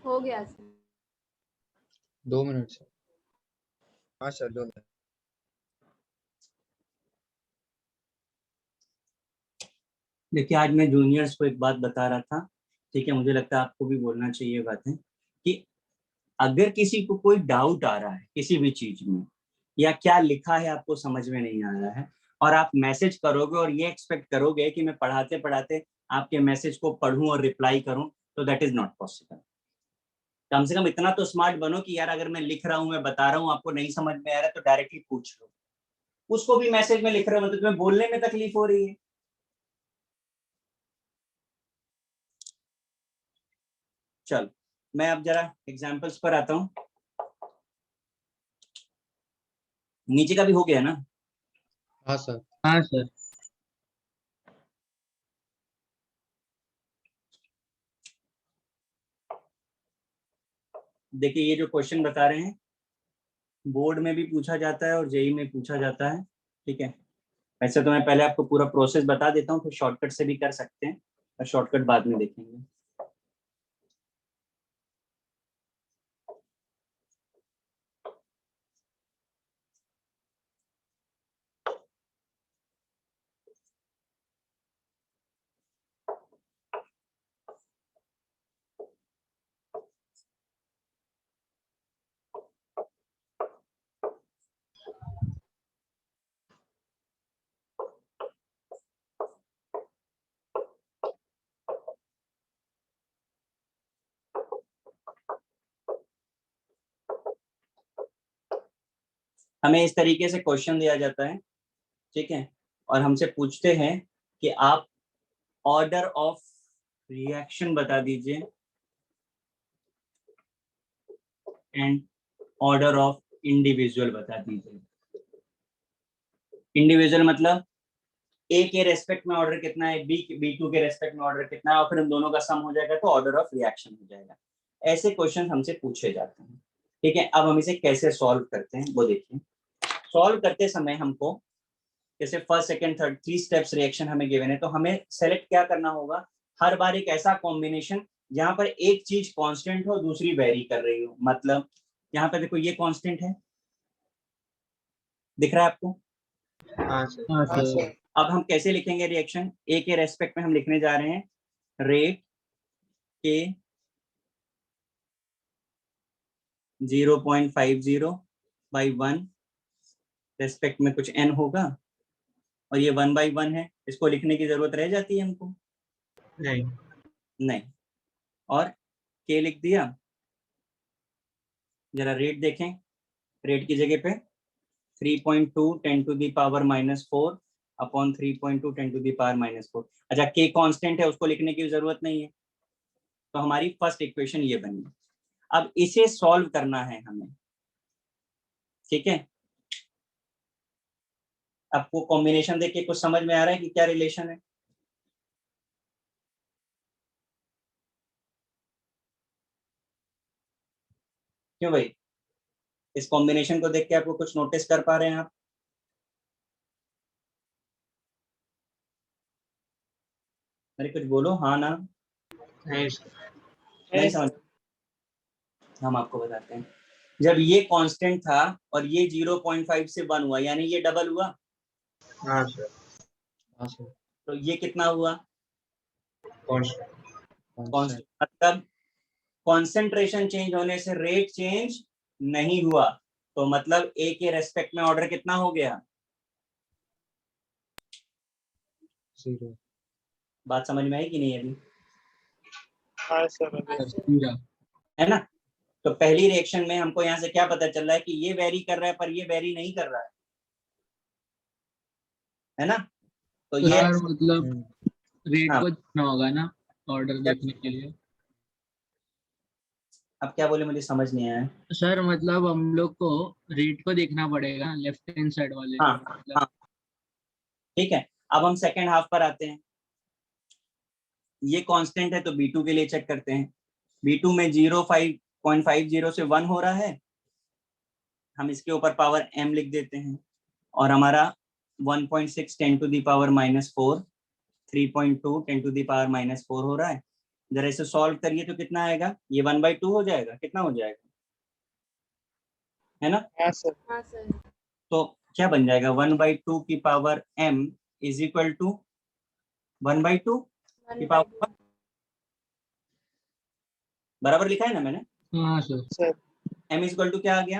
हो गया sir. 2 minute से। हाँ sir, 2 minute. देखिए, आज मैं juniors को एक बात बता रहा था, ठीक है, मुझे लगता है आपको भी बोलना चाहिए बातें, कि अगर किसी को कोई डाउट आ रहा है किसी भी चीज में, या क्या लिखा है आपको समझ में नहीं आ रहा है, और आप मैसेज करोगे और ये एक्सपेक्ट करोगे कि मैं पढ़ाते पढ़ाते आपके मैसेज को पढ़ूं और रिप्लाई करूं, तो दैट इज नॉट पॉसिबल। कम से कम इतना तो स्मार्ट बनो कि यार अगर मैं लिख रहा हूं, मैं बता रहा हूं, आपको नहीं समझ में आ रहा है तो डायरेक्टली पूछ लो। उसको भी मैसेज में लिख रहे हो तो तुम्हें बोलने में तकलीफ हो रही है। चल, मैं अब जरा एग्जाम्पल्स पर आता हूँ। नीचे का भी हो गया ना? हाँ सर। हाँ सर। देखिए, ये जो क्वेश्चन बता रहे हैं बोर्ड में भी पूछा जाता है और जेई में पूछा जाता है, ठीक है। वैसे तो मैं पहले आपको पूरा प्रोसेस बता देता हूँ, फिर शॉर्टकट से भी कर सकते हैं, और शॉर्टकट बाद में देखेंगे। हमें इस तरीके से क्वेश्चन दिया जाता है, ठीक है, और हमसे पूछते हैं कि आप ऑर्डर ऑफ रिएक्शन बता दीजिए एंड ऑर्डर ऑफ इंडिविजुअल बता दीजिए। इंडिविजुअल मतलब ए के रेस्पेक्ट में ऑर्डर कितना है, बी टू के रेस्पेक्ट में ऑर्डर कितना है, और फिर उन दोनों का सम हो जाएगा तो ऑर्डर ऑफ रिएक्शन हो जाएगा। ऐसे क्वेश्चन हमसे पूछे जाते हैं, ठीक है। अब हम इसे कैसे सॉल्व करते हैं वो देखिए। सॉल्व करते समय हमको जैसे first second third 3 steps reaction हमें गिवन है, तो हमें सेलेक्ट क्या करना होगा, हर बार एक ऐसा कॉम्बिनेशन जहां पर एक चीज कांस्टेंट हो दूसरी वेरी कर रही हो। मतलब यहाँ पे देखो, ये कांस्टेंट है, दिख रहा है आपको? हाँ सर। हाँ हाँ सर। सर। अब हम कैसे लिखेंगे रिएक्शन? ए के रेस्पेक्ट में हम लिखने जा रहे हैं रेट के 0.50 बाई 1, रेस्पेक्ट में कुछ n होगा, और ये 1/1 है, इसको लिखने की जरूरत रह जाती है हमको? नहीं। नहीं। और k लिख दिया। जरा रेट देखें, रेट की जगह पे 3.2 10⁻⁻⁴ अपॉन 3.2 10⁻⁻⁴। अच्छा, k कांस्टेंट है, उसको लिखने की जरूरत नहीं है, तो हमारी फर्स्ट इक्वेशन ये बनी। अब इसे सॉल्व करना है हमें, ठीक है। आपको कॉम्बिनेशन देख के कुछ समझ में आ रहा है कि क्या रिलेशन है? क्यों भाई, इस कॉम्बिनेशन को देख के आपको कुछ नोटिस कर पा रहे हैं आप? अरे कुछ बोलो, हाँ ना? नहीं सर। नहीं समझ? हम आपको बताते हैं। जब ये कांस्टेंट था और ये 0.5 से 1 हुआ, यानी ये डबल हुआ, हाँ सर। हाँ सर। तो ये कितना हुआ? कांस्टेंट। कांस्टेंट। मतलब कॉन्सेंट्रेशन चेंज होने से रेट चेंज नहीं हुआ, तो मतलब ए के रेस्पेक्ट में ऑर्डर कितना हो गया? 0। बात समझ में आई कि नहीं अभी? हाँ सर। हाँ अभी सर। पूरा। है ना? तो पहली रिएक्शन में हमको यहाँ से क्या पता चल रहा है कि ये वेरी कर रहा है पर ये वेरी नहीं कर रहा है ना। तो ये सर मतलब रेट हाँ, को देखना होगा ना ऑर्डर देखने के लिए। अब क्या बोले मुझे समझ नहीं आया। सर मतलब हम लोग को रेट को देखना पड़ेगा लेफ्ट हैंड साइड वाले हाँ मतलब। हाँ ठीक है। अब हम सेकेंड हाफ पर आते हैं। ये कांस्टेंट है तो B2 के लिए चेक करते हैं। B2 में 0.50 से 1 हो रहा है, हम इसके ऊपर पावर m लिख देते हैं और हमारा 1.6 10 to the power -4, 3.2 10 to the power -4 हो रहा है। जरा इसे सॉल्व करिए तो कितना आएगा, ये 1/2 हो जाएगा, कितना हो जाएगा, है ना। हाँ सर। हाँ सर। तो क्या बन जाएगा, 1/2 की power m is equal to 1/2 की 1/2। पावर, बराबर लिखा है ना मैंने। हाँ sir. Sir m is equal to क्या आ गया,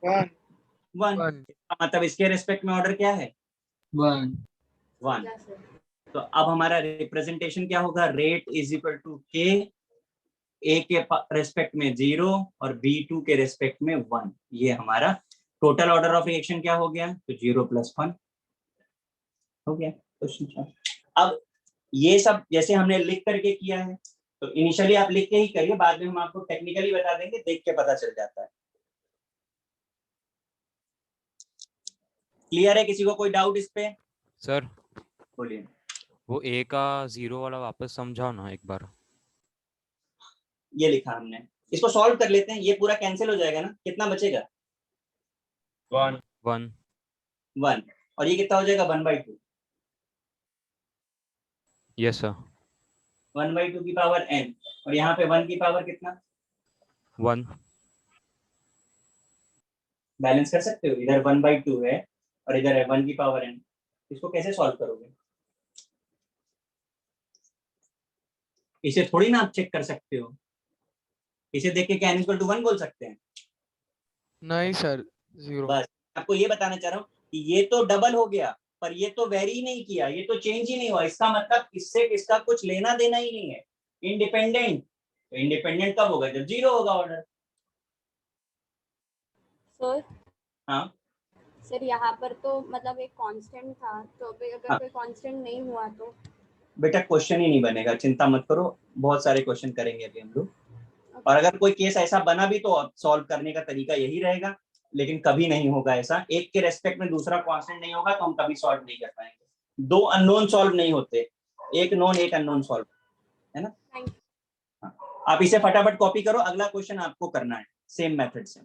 1। 1। 1 मतलब इसके रेस्पेक्ट में ऑर्डर क्या है, 1। 1। क्या सर? तो अब हमारा रिप्रेजेंटेशन क्या होगा, रेट इज इक्वल टू के, ए के रेस्पेक्ट में 0 और B2 के रेस्पेक्ट में 1। ये हमारा टोटल ऑर्डर ऑफ रिएक्शन क्या हो गया, तो 0 + 1 हो गया क्वेश्चन। अब ये सब जैसे हमने लिख करके किया है, तो इनिशियली आप लिख के ही करिए, बाद में हम आपको टेक्निकली बता देंगे, देख के पता चल जाता है। क्लियर है, किसी को कोई डाउट इस पे? सर बोलिए। वो ए का 0 वाला वापस समझाओ ना एक बार। ये लिखा हमने, इसको सॉल्व कर लेते हैं, ये पूरा कैंसिल हो जाएगा ना, कितना बचेगा, 1 1। और ये कितना हो जाएगा, 1/2। Yes sir. 1/2 की पावर n, और यहाँ पे 1 की पावर कितना, 1। बैलेंस कर सकते हो, इधर 1/2 है और इधर है 1 की पावर n। इसको कैसे सॉल्व करोगे, इसे थोड़ी ना आप चेक कर सकते हो, इसे देख के क्या n = 1 बोल सकते हैं। नहीं सर, 0। बस आपको ये बताना चाह रहा हूँ कि ये तो डबल हो गया, पर ये तो वेरी ही नहीं किया, ये तो चेंज ही नहीं हुआ, इसका मतलब इससे इसका कुछ लेना देना ही नहीं है, इंडिपेंडेंट। तो इंडिपेंडेंट कब होगा, जब 0 होगा ऑर्डर। सर हाँ सर यहाँ पर तो मतलब एक कांस्टेंट था, तो अभी अगर हाँ कोई कांस्टेंट नहीं हुआ तो? बेटा क्वेश्चन ही नहीं बनेगा, चिंता मत करो, बहुत सारे क्वेश्चन करेंगे अभी हम लोग। और अगर कोई केस ऐसा बना भी तो सॉल्व करने का तरीका यही रहेगा, लेकिन कभी नहीं होगा ऐसा, एक के रेस्पेक्ट में दूसरा कांस्टेंट नहीं होगा तो हम कभी सॉल्व नहीं कर पाएंगे। 2 अननोन सॉल्व नहीं होते, एक नोन एक अननोन सॉल्व, है ना। Thank you. हाँ, आप इसे फटाफट कॉपी करो, अगला क्वेश्चन आपको करना है सेम मेथड से।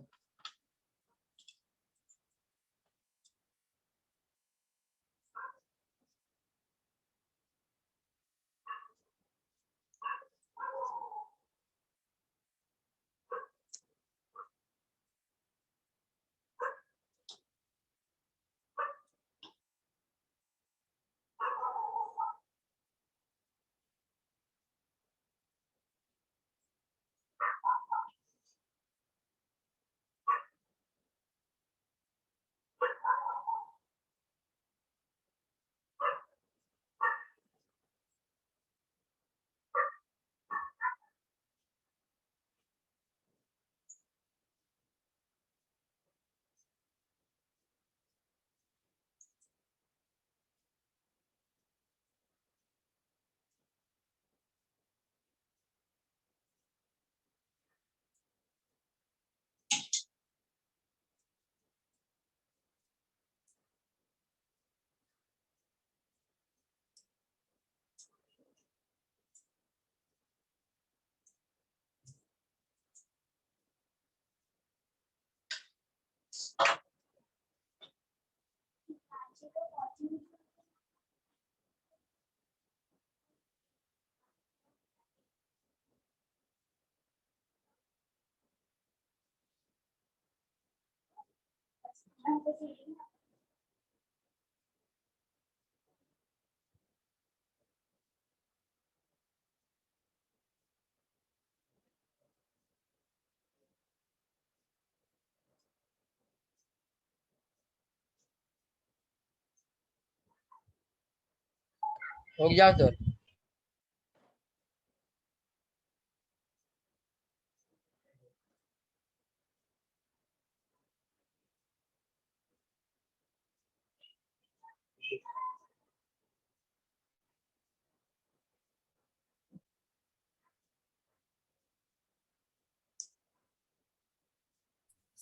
हो गया सर।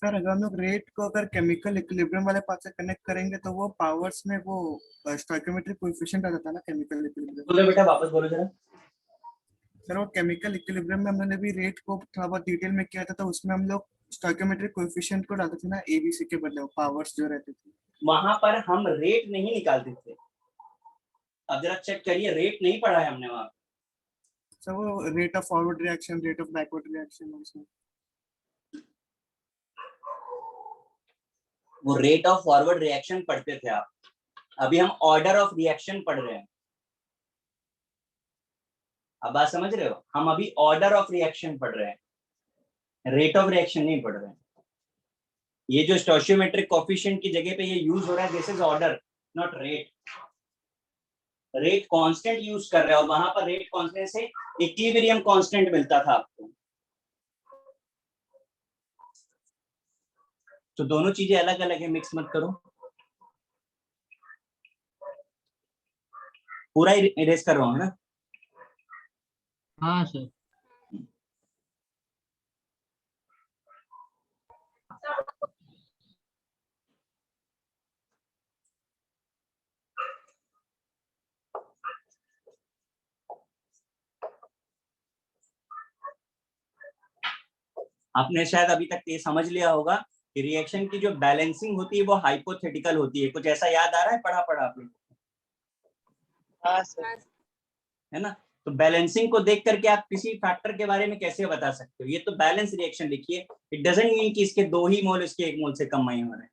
सर अगर हम लोग रेट को अगर केमिकल इक्विलिब्रियम वाले पार्ट से कनेक्ट करेंगे तो वो पावर्स में वो स्टोइकियोमेट्रिक कोएफिशिएंट आ जाता है ना केमिकल इक्विलिब्रियम। बोलो बेटा, वापस बोलो जरा। सर वो केमिकल इक्विलिब्रियम में हम लोगों ने भी रेट को थोड़ा बहुत डिटेल में किया था, तो उसमें हम लोग स्टोइकियोमेट्रिक कोएफिशिएंट को डालते थे ना, एबीसी के बदले पावर्स जो रहते थे। वहां पर हम रेट नहीं निकालते थे। अब जरा चेक करिए, रेट नहीं पढ़ा है हमने वहां। सर वो rate of forward reaction, rate of backward reaction, उसमें वो रेट ऑफ फॉरवर्ड रिएक्शन पढ़ते थे आप। अभी हम ऑर्डर ऑफ रिएक्शन पढ़ रहे हैं। अब बात समझ रहे हो? हम अभी ऑर्डर ऑफ रिएक्शन पढ़ रहे हैं, रेट ऑफ रिएक्शन नहीं पढ़ रहे हैं। ये जो स्टोइकियोमेट्रिक कोएफिशिएंट की जगह पे ये यूज हो रहा है, this is order not rate. Rate constant use कर रहे हो, वहां पर रेट कांस्टेंट से इक्विलिब्रियम कांस्टेंट मिलता था आपको। तो दोनों चीजें अलग अलग है, मिक्स मत करो। पूरा इरेज कर रहा हूँ ना। हाँ सर। आपने शायद अभी तक ये समझ लिया होगा कि रिएक्शन की जो बैलेंसिंग होती है वो हाइपोथेटिकल होती है। कुछ ऐसा याद आ रहा है पढ़ा पढ़ा आपने? हाँ सर। है ना? तो बैलेंसिंग को देख करके आप किसी फैक्टर के बारे में कैसे बता सकते हो? ये तो बैलेंस रिएक्शन लिखिए। इट डजंट मीन कि इसके 2 ही मोल इसके 1 मोल से कम नहीं हो रहे हैं।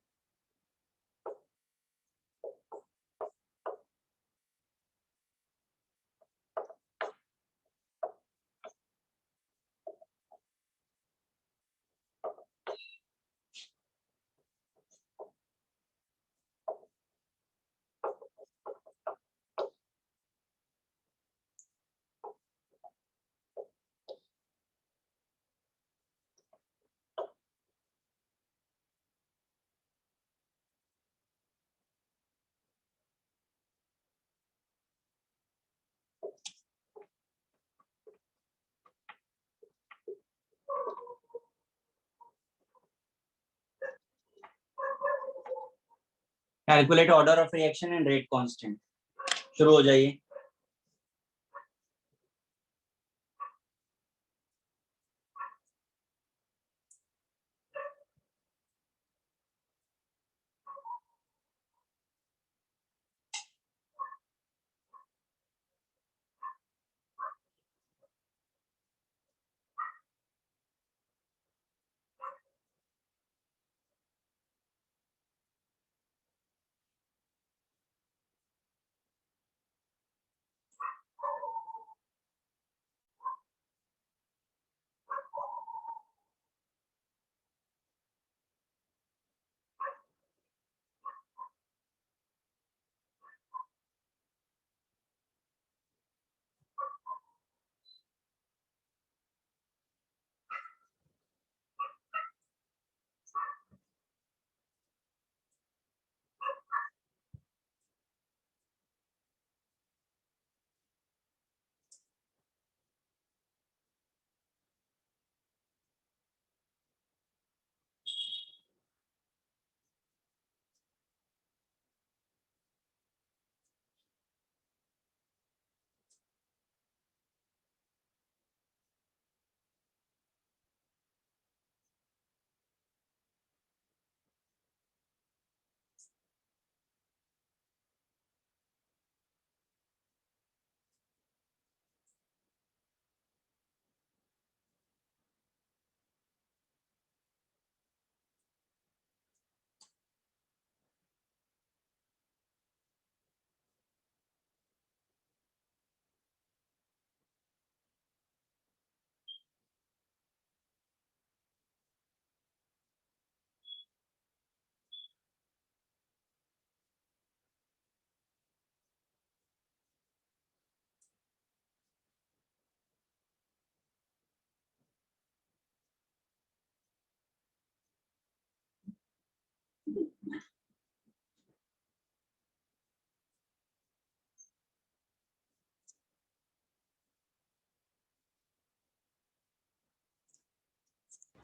Calculate order of reaction and rate constant. शुरू हो जाइए।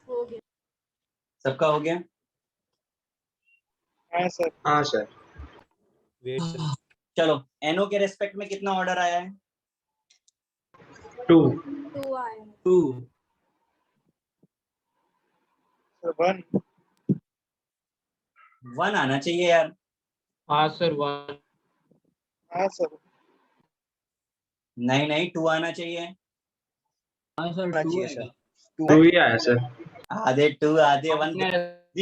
हो गया। सबका हो गया? हाँ सर। हाँ सर। Wait sir. चलो NO के रेस्पेक्ट में कितना ऑर्डर आया है? 2। 2 आया। 2। सर 1। 1 आना चाहिए यार। हाँ सर 1। हाँ सर। नहीं नहीं 2 आना चाहिए। हाँ सर 2 आएगा। 2 ही आया सर। आधे 2 आधे 1 आपने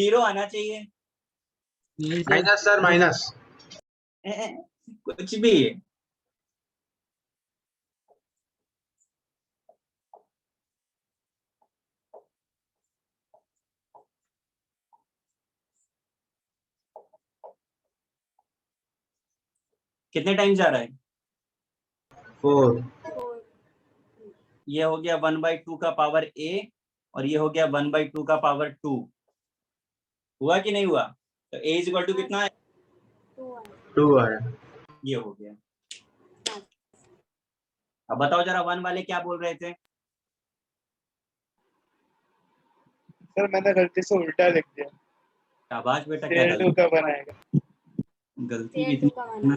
0 आना चाहिए। नहीं सर माइनस सर माइनस। कुछ भी। कितने टाइम जा रहा है? 4। 4। ये हो गया 1/2 का पावर A और ये हो गया 1/2 का पावर 2। हुआ कि नहीं हुआ? तो A = कितना है? 2 आया। 2 आया। ये हो गया। अब बताओ जरा 1 वाले क्या बोल रहे थे? सर मैंने गलती से उल्टा लिख दिया। शाबाश बेटा, क्या CL2 का बनाएगा। गलती CL2 का कितनी? बना।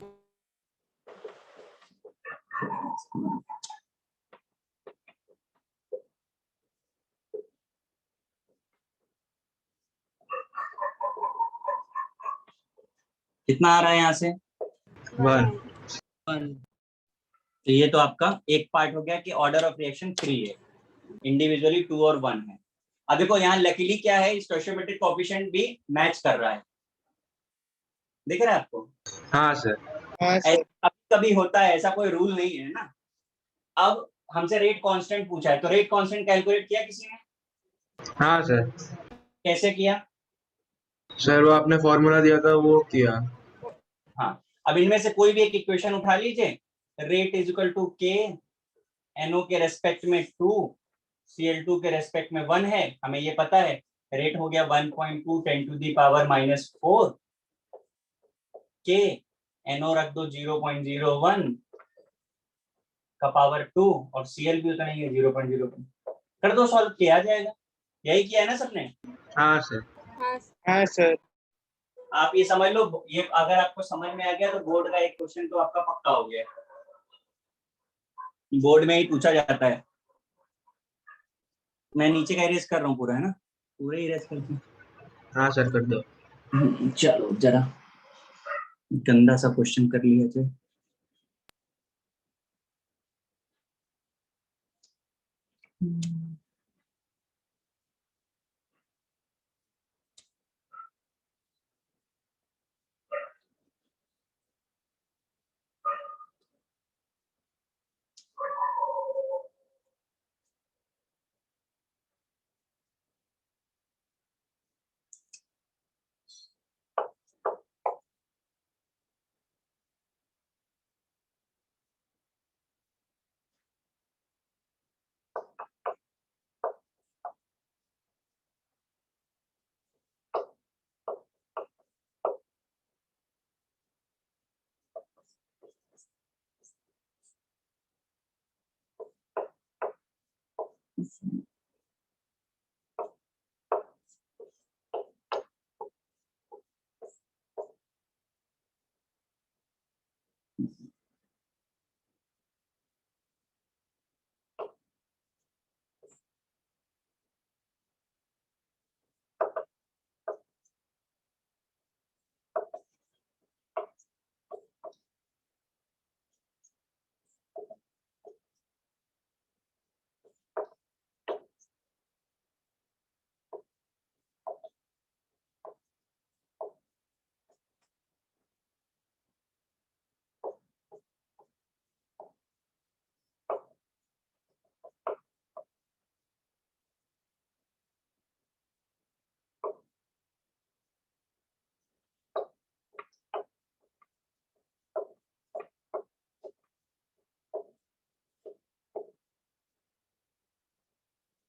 कितना आ रहा है यहाँ से? 1। 1। तो ये तो आपका एक पार्ट हो गया कि ऑर्डर ऑफ रिएक्शन 3 है, इंडिविजुअली 2 और 1 है। अब देखो यहाँ लकीली क्या है, स्टोइचियोमेट्रिक कोएफिशिएंट भी मैच कर रहा है। दिख रहा है आपको? हाँ सर। हाँ सर। कभी कभी होता है, ऐसा कोई रूल नहीं है ना। अब हमसे रेट कांस्टेंट पूछा है, तो रेट कांस्टेंट कैलकुलेट किया किसी ने? हाँ सर। कैसे किया? सर वो आपने फॉर्मूला दिया था वो किया। हाँ, अब इनमें से कोई भी एक इक्वेशन उठा लीजिए। रेट = K, NO के रेस्पेक्ट में 2, Cl2 के रेस्पेक्ट में 1 है, हमें ये पता है। रेट हो गया 1.2 10⁻⁻⁴ K, NO रख दो 0.01 का पावर 2 और Cl भी उतना ही है 0.01। कर दो सॉल्व, किया जाएगा। यही किया है ना सबने? हाँ सर। हाँ हाँ सर। आप ये समझ लो, ये अगर आपको समझ में आ गया तो बोर्ड का एक क्वेश्चन तो आपका पक्का हो गया। बोर्ड में ही पूछा जाता है। मैं नीचे का इरेज कर रहा हूँ पूरा, है ना? पूरा इरेज कर दूं? हाँ सर कर दो। चलो जरा गंदा सा क्वेश्चन कर लिया थे।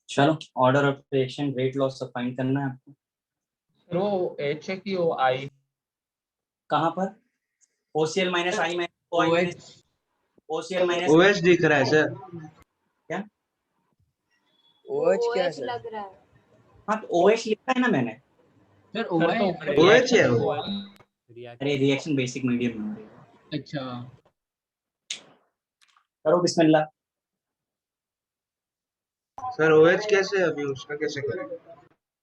चलो order of reaction rate laws find करना है आपको। सर वो H है कि वो I? कहाँ पर? OCl माइनस I में OH OCl माइनस OH दिख रहा है सर। क्या? वो OH क्या है OH सर? लग रहा है। हाँ तो OH लिखा है ना मैंने। सर OH है वो। अरे रिएक्शन बेसिक मीडियम में हो रही है। अच्छा करो बिस्मिल्लाह। सर OH कैसे अभी उसका कैसे करें?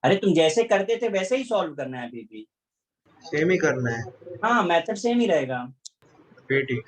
अरे तुम जैसे करते थे वैसे ही सॉल्व करना है अभी भी। सेम ही करना है। हाँ मेथड सेम ही रहेगा। फिर ठीक।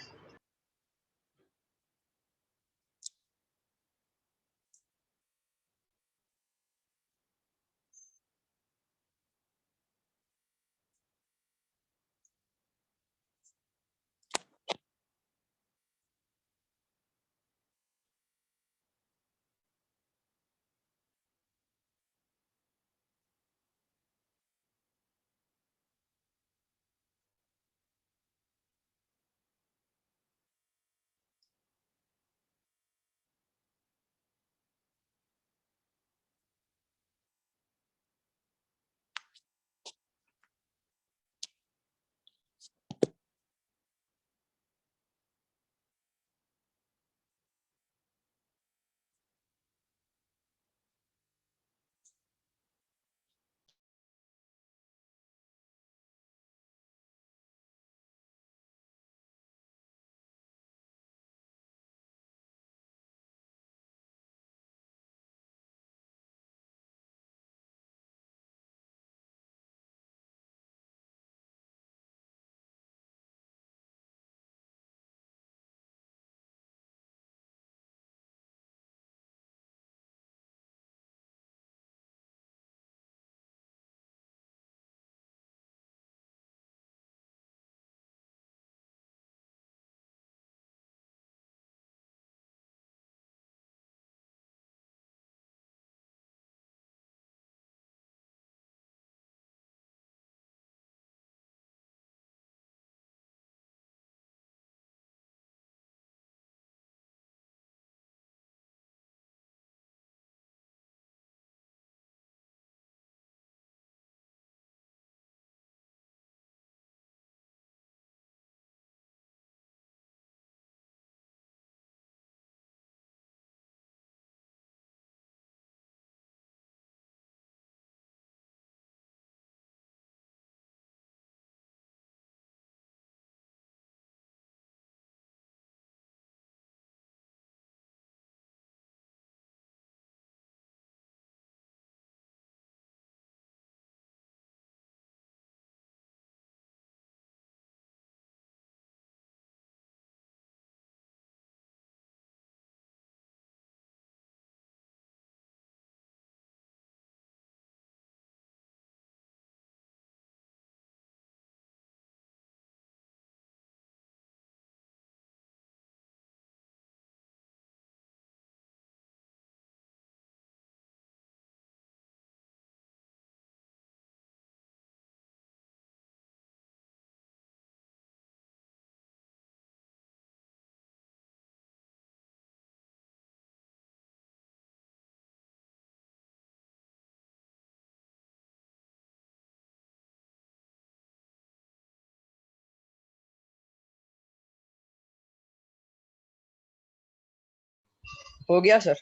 हो गया सर।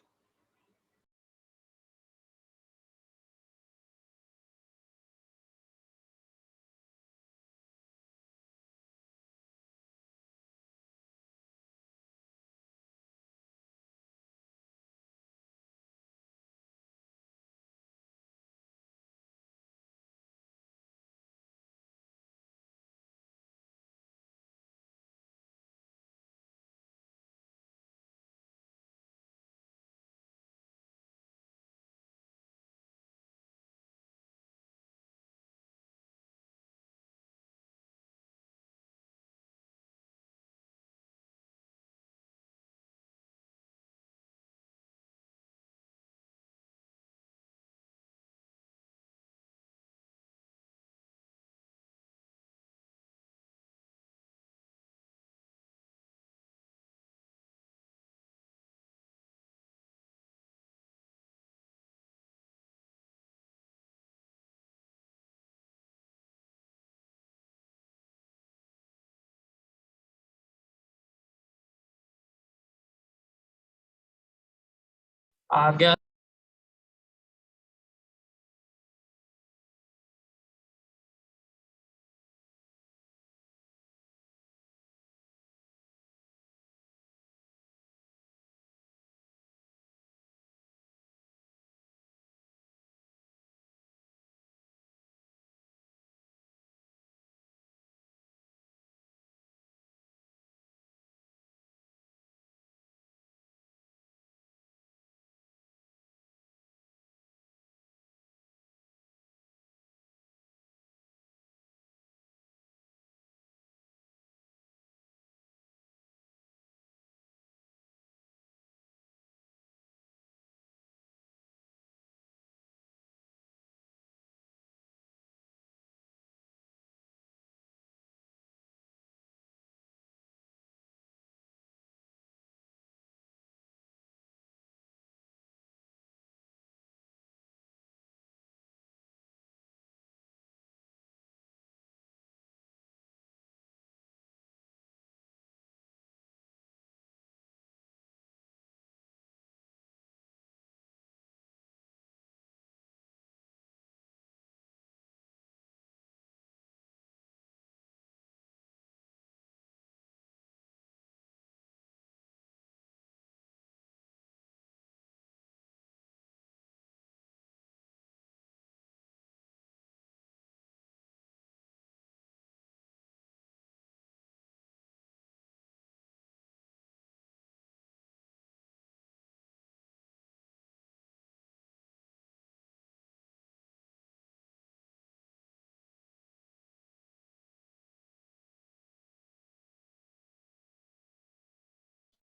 आ गया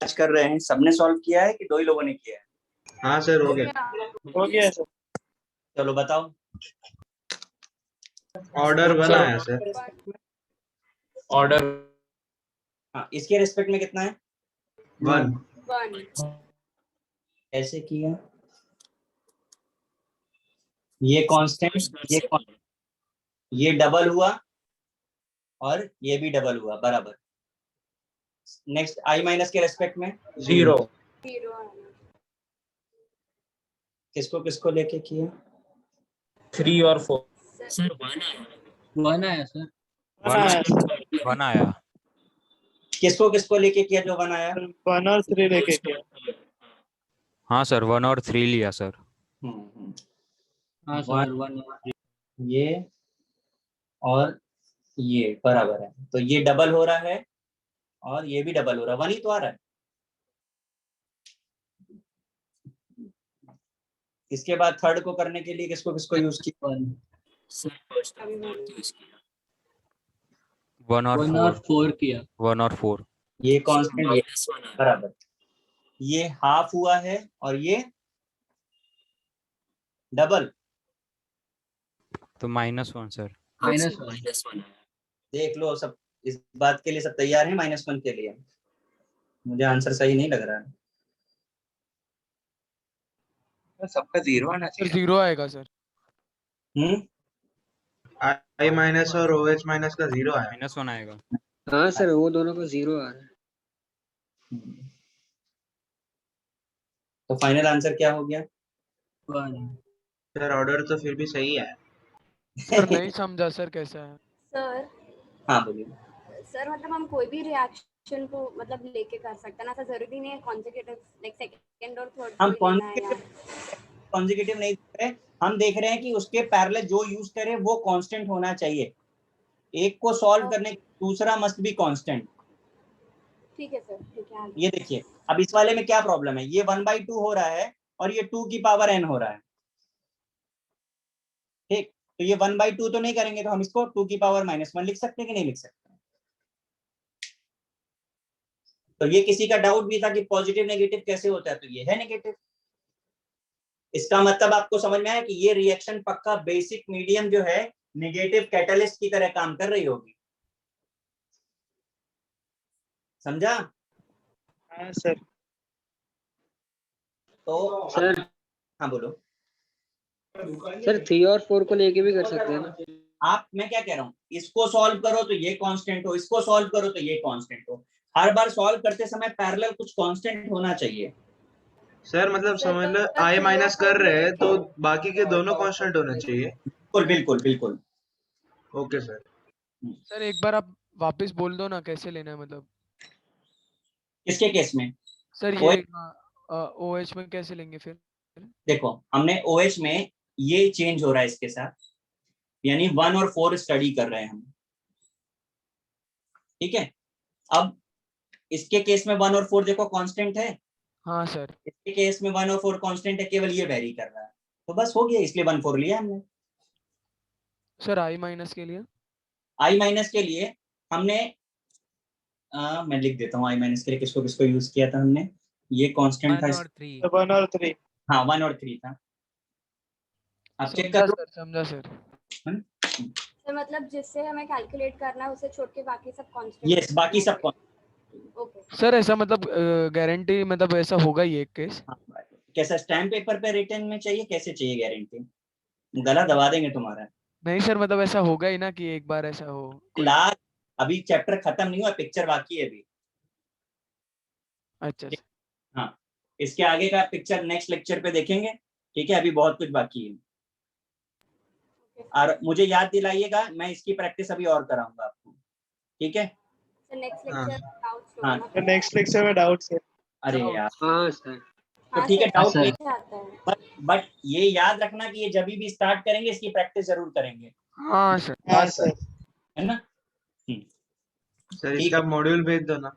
आज कर रहे हैं, सबने सॉल्व किया है कि 2 ही लोगों ने किया है? हाँ सर हो गया। हो गया सर। चलो बताओ। ऑर्डर वन सर, आया सर। ऑर्डर हाँ, इसके रिस्पेक्ट में कितना है? 1। 1 ऐसे किया, ये कांस्टेंट, ये डबल हुआ और ये भी डबल हुआ बराबर। नेक्स्ट i माइनस के रेस्पेक्ट में 0 0 है ना। किसको किसको लेके किया? 3 और 4 सर 1 आया सर। 1 आया। किसको किसको लेके किया जो 1 आया? 1 और 3 लेके किया। हाँ सर 1 और 3 लिया सर। हम्म, हाँ सर 1 ये और ये बराबर है, तो ये डबल हो रहा है और ये भी डबल हो रहा है, 1 ही तो आ रहा है। इसके बाद थर्ड को करने के लिए किसको किसको यूज किया? 1 1 और 1 4 और 4 किया। 1 और 4 ये कांस्टेंट ये बराबर, ये हाफ हुआ है और ये डबल, तो -1 सर। -1 देख लो सब इस बात के लिए सब तैयार हैं -1 के लिए? मुझे आंसर सही नहीं लग रहा है। सबका 0 आना सर 0 आएगा सर। i माइनस और OH माइनस का 0 आया। -1 आएगा। हाँ सर वो दोनों का 0 आ रहा है। तो फाइनल आंसर क्या हो गया? 1 सर ऑर्डर तो फिर भी सही है। सर नहीं समझा सर कैसा है। सर हाँ बोलिए। सर मतलब हम कोई भी रिएक्शन को मतलब लेके कर सकते हैं ना, ऐसा जरूरी नहीं है कॉन्जिक्यूटिव लाइक सेकंड और थर्ड हम को लेना है यार। कॉन्जिक्यूटिव नहीं देख रहे, हम देख रहे हैं कि उसके पैरेलल जो यूज करे वो कांस्टेंट होना चाहिए। एक को सॉल्व करने दूसरा मस्ट बी कांस्टेंट। ठीक है सर, ठीक है आगे। ये देखिए अब इस वाले में क्या प्रॉब्लम है, ये 1/2 हो रहा है और ये 2 की पावर n हो रहा है। ठीक, तो ये 1/2 तो नहीं करेंगे, तो हम इसको 2 की पावर -1 लिख सकते हैं कि नहीं लिख सकते? तो ये किसी का डाउट भी था कि पॉजिटिव नेगेटिव कैसे होता है, तो ये है नेगेटिव। इसका मतलब आपको समझ में आया कि ये रिएक्शन पक्का बेसिक मीडियम जो है नेगेटिव कैटलिस्ट की तरह काम कर रही होगी। समझा? हाँ सर। तो सर हाँ बोलो। सर 3 और 4 को लेके भी कर सकते हैं ना? मैं क्या कह रहा हूँ, इसको सॉल्व करो तो ये कांस्टेंट हो, इसको सॉल्व करो तो ये कांस्टेंट हो। हर बार सॉल्व करते समय पैरेलल कुछ कांस्टेंट होना चाहिए। सर मतलब समझ लो i माइनस कर रहे हैं तो बाकी के दोनों कांस्टेंट होने चाहिए। बिल्कुल बिल्कुल बिल्कुल। Okay sir. सर एक बार आप वापस बोल दो ना कैसे लेना है मतलब। किसके केस में? सर ये OH में कैसे लेंगे फिर? देखो हमने OH में ये चेंज हो रहा है इसके साथ, यानी 1 और 4 स्टडी कर रहे हैं हम। ठीक है, अब इसके केस में 1 और 4 देखो कांस्टेंट है। हाँ सर। इसके केस में 1 और 4 कांस्टेंट है, केवल ये वेरी कर रहा है, तो बस हो गया, इसलिए 1 4 लिया हमने। सर I माइनस के लिए? i माइनस के लिए हमने मैं लिख देता हूँ i माइनस के लिए किसको किसको यूज किया था हमने। ये कांस्टेंट था 1 और 3 1 और 3। हाँ 1 और 3 था। आप चेक समझा कर लो। सर, समझा सर। तो मतलब जिससे हमें कैलकुलेट करना है उसे छोड़ के बाकी सब कांस्टेंट। यस, बाकी सब ओके सर ऐसा मतलब गारंटी मतलब ऐसा होगा ही एक केस? कैसा स्टैम्प पेपर पे रिटर्न में चाहिए, कैसे चाहिए गारंटी? गला दबा देंगे तुम्हारा। नहीं सर मतलब ऐसा होगा ही ना कि एक बार ऐसा हो। फिलहाल अभी चैप्टर खत्म नहीं हुआ, पिक्चर बाकी है अभी। अच्छा सर। हाँ, इसके आगे का पिक्चर नेक्स्ट लेक्चर पे देखेंगे। ठीक है, अभी बहुत कुछ बाकी है। और मुझे याद दिलाइएगा, मैं इसकी प्रैक्टिस अभी और कराऊंगा आपको। ठीक है? सर नेक्स्ट लेक्चर डाउट्स हाँ। होगा ना? नेक्स्ट लेक्चर में डाउट्स है। अरे यार, हाँ सर। तो ठीक है, डाउट सर। नहीं आता है। बट ये याद रखना कि ये जब भी स्टार्ट करेंगे इसकी प्रैक्टिस जरूर करेंगे, हाँ सर। हाँ सर। है ना? सर ठीक इसका मॉड्यूल भेज दो ना।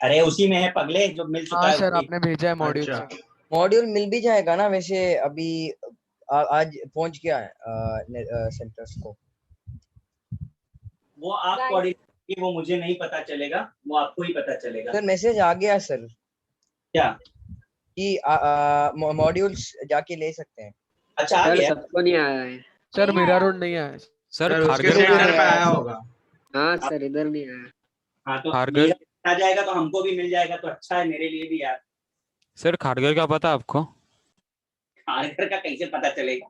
अरे उसी में है पगले, जो मिल चुका हाँ है सर उसी। आपने भेजा है मॉड्यूल अच्छा। सर। मॉड्यूल मिल भी जाएगा ना वैसे अभी आज पहुंच गया है सेंटर्स को। वो आप कोऑर्डिनेट, वो मुझे नहीं पता चलेगा, वो आपको ही पता चलेगा। सर मैसेज आ गया सर। क्या? कि मॉड्यूल्स जाके ले सकते हैं। अच्छा आ गया? सबको नहीं आया है। सर नहीं मेरा आया। रोड नहीं आया है। सर उसके खारगर में सेंटर आया पे है। आया होगा। हाँ सर इधर नहीं आया। हाँ तो खारगर मेरा आ जाएगा तो हमको भी मिल जाएगा तो अच्छा है मेरे लिए भी यार। सर खारगर का पता आपको? खारगर का कैसे पता चलेगा?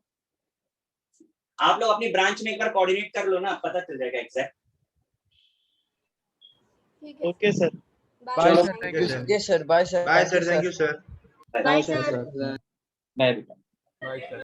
आप लोग अपनी ब्रांच में एक बार कोऑर्डिनेट कर लो ना, पता चल जाएगा एग्जैक्ट। ठीक है ओके सर। बाय चलो, sir, thank you, sir. Yes sir, bye sir, bye sir, thank you sir. Bye sir sir. Bye बेटा। Bye sir.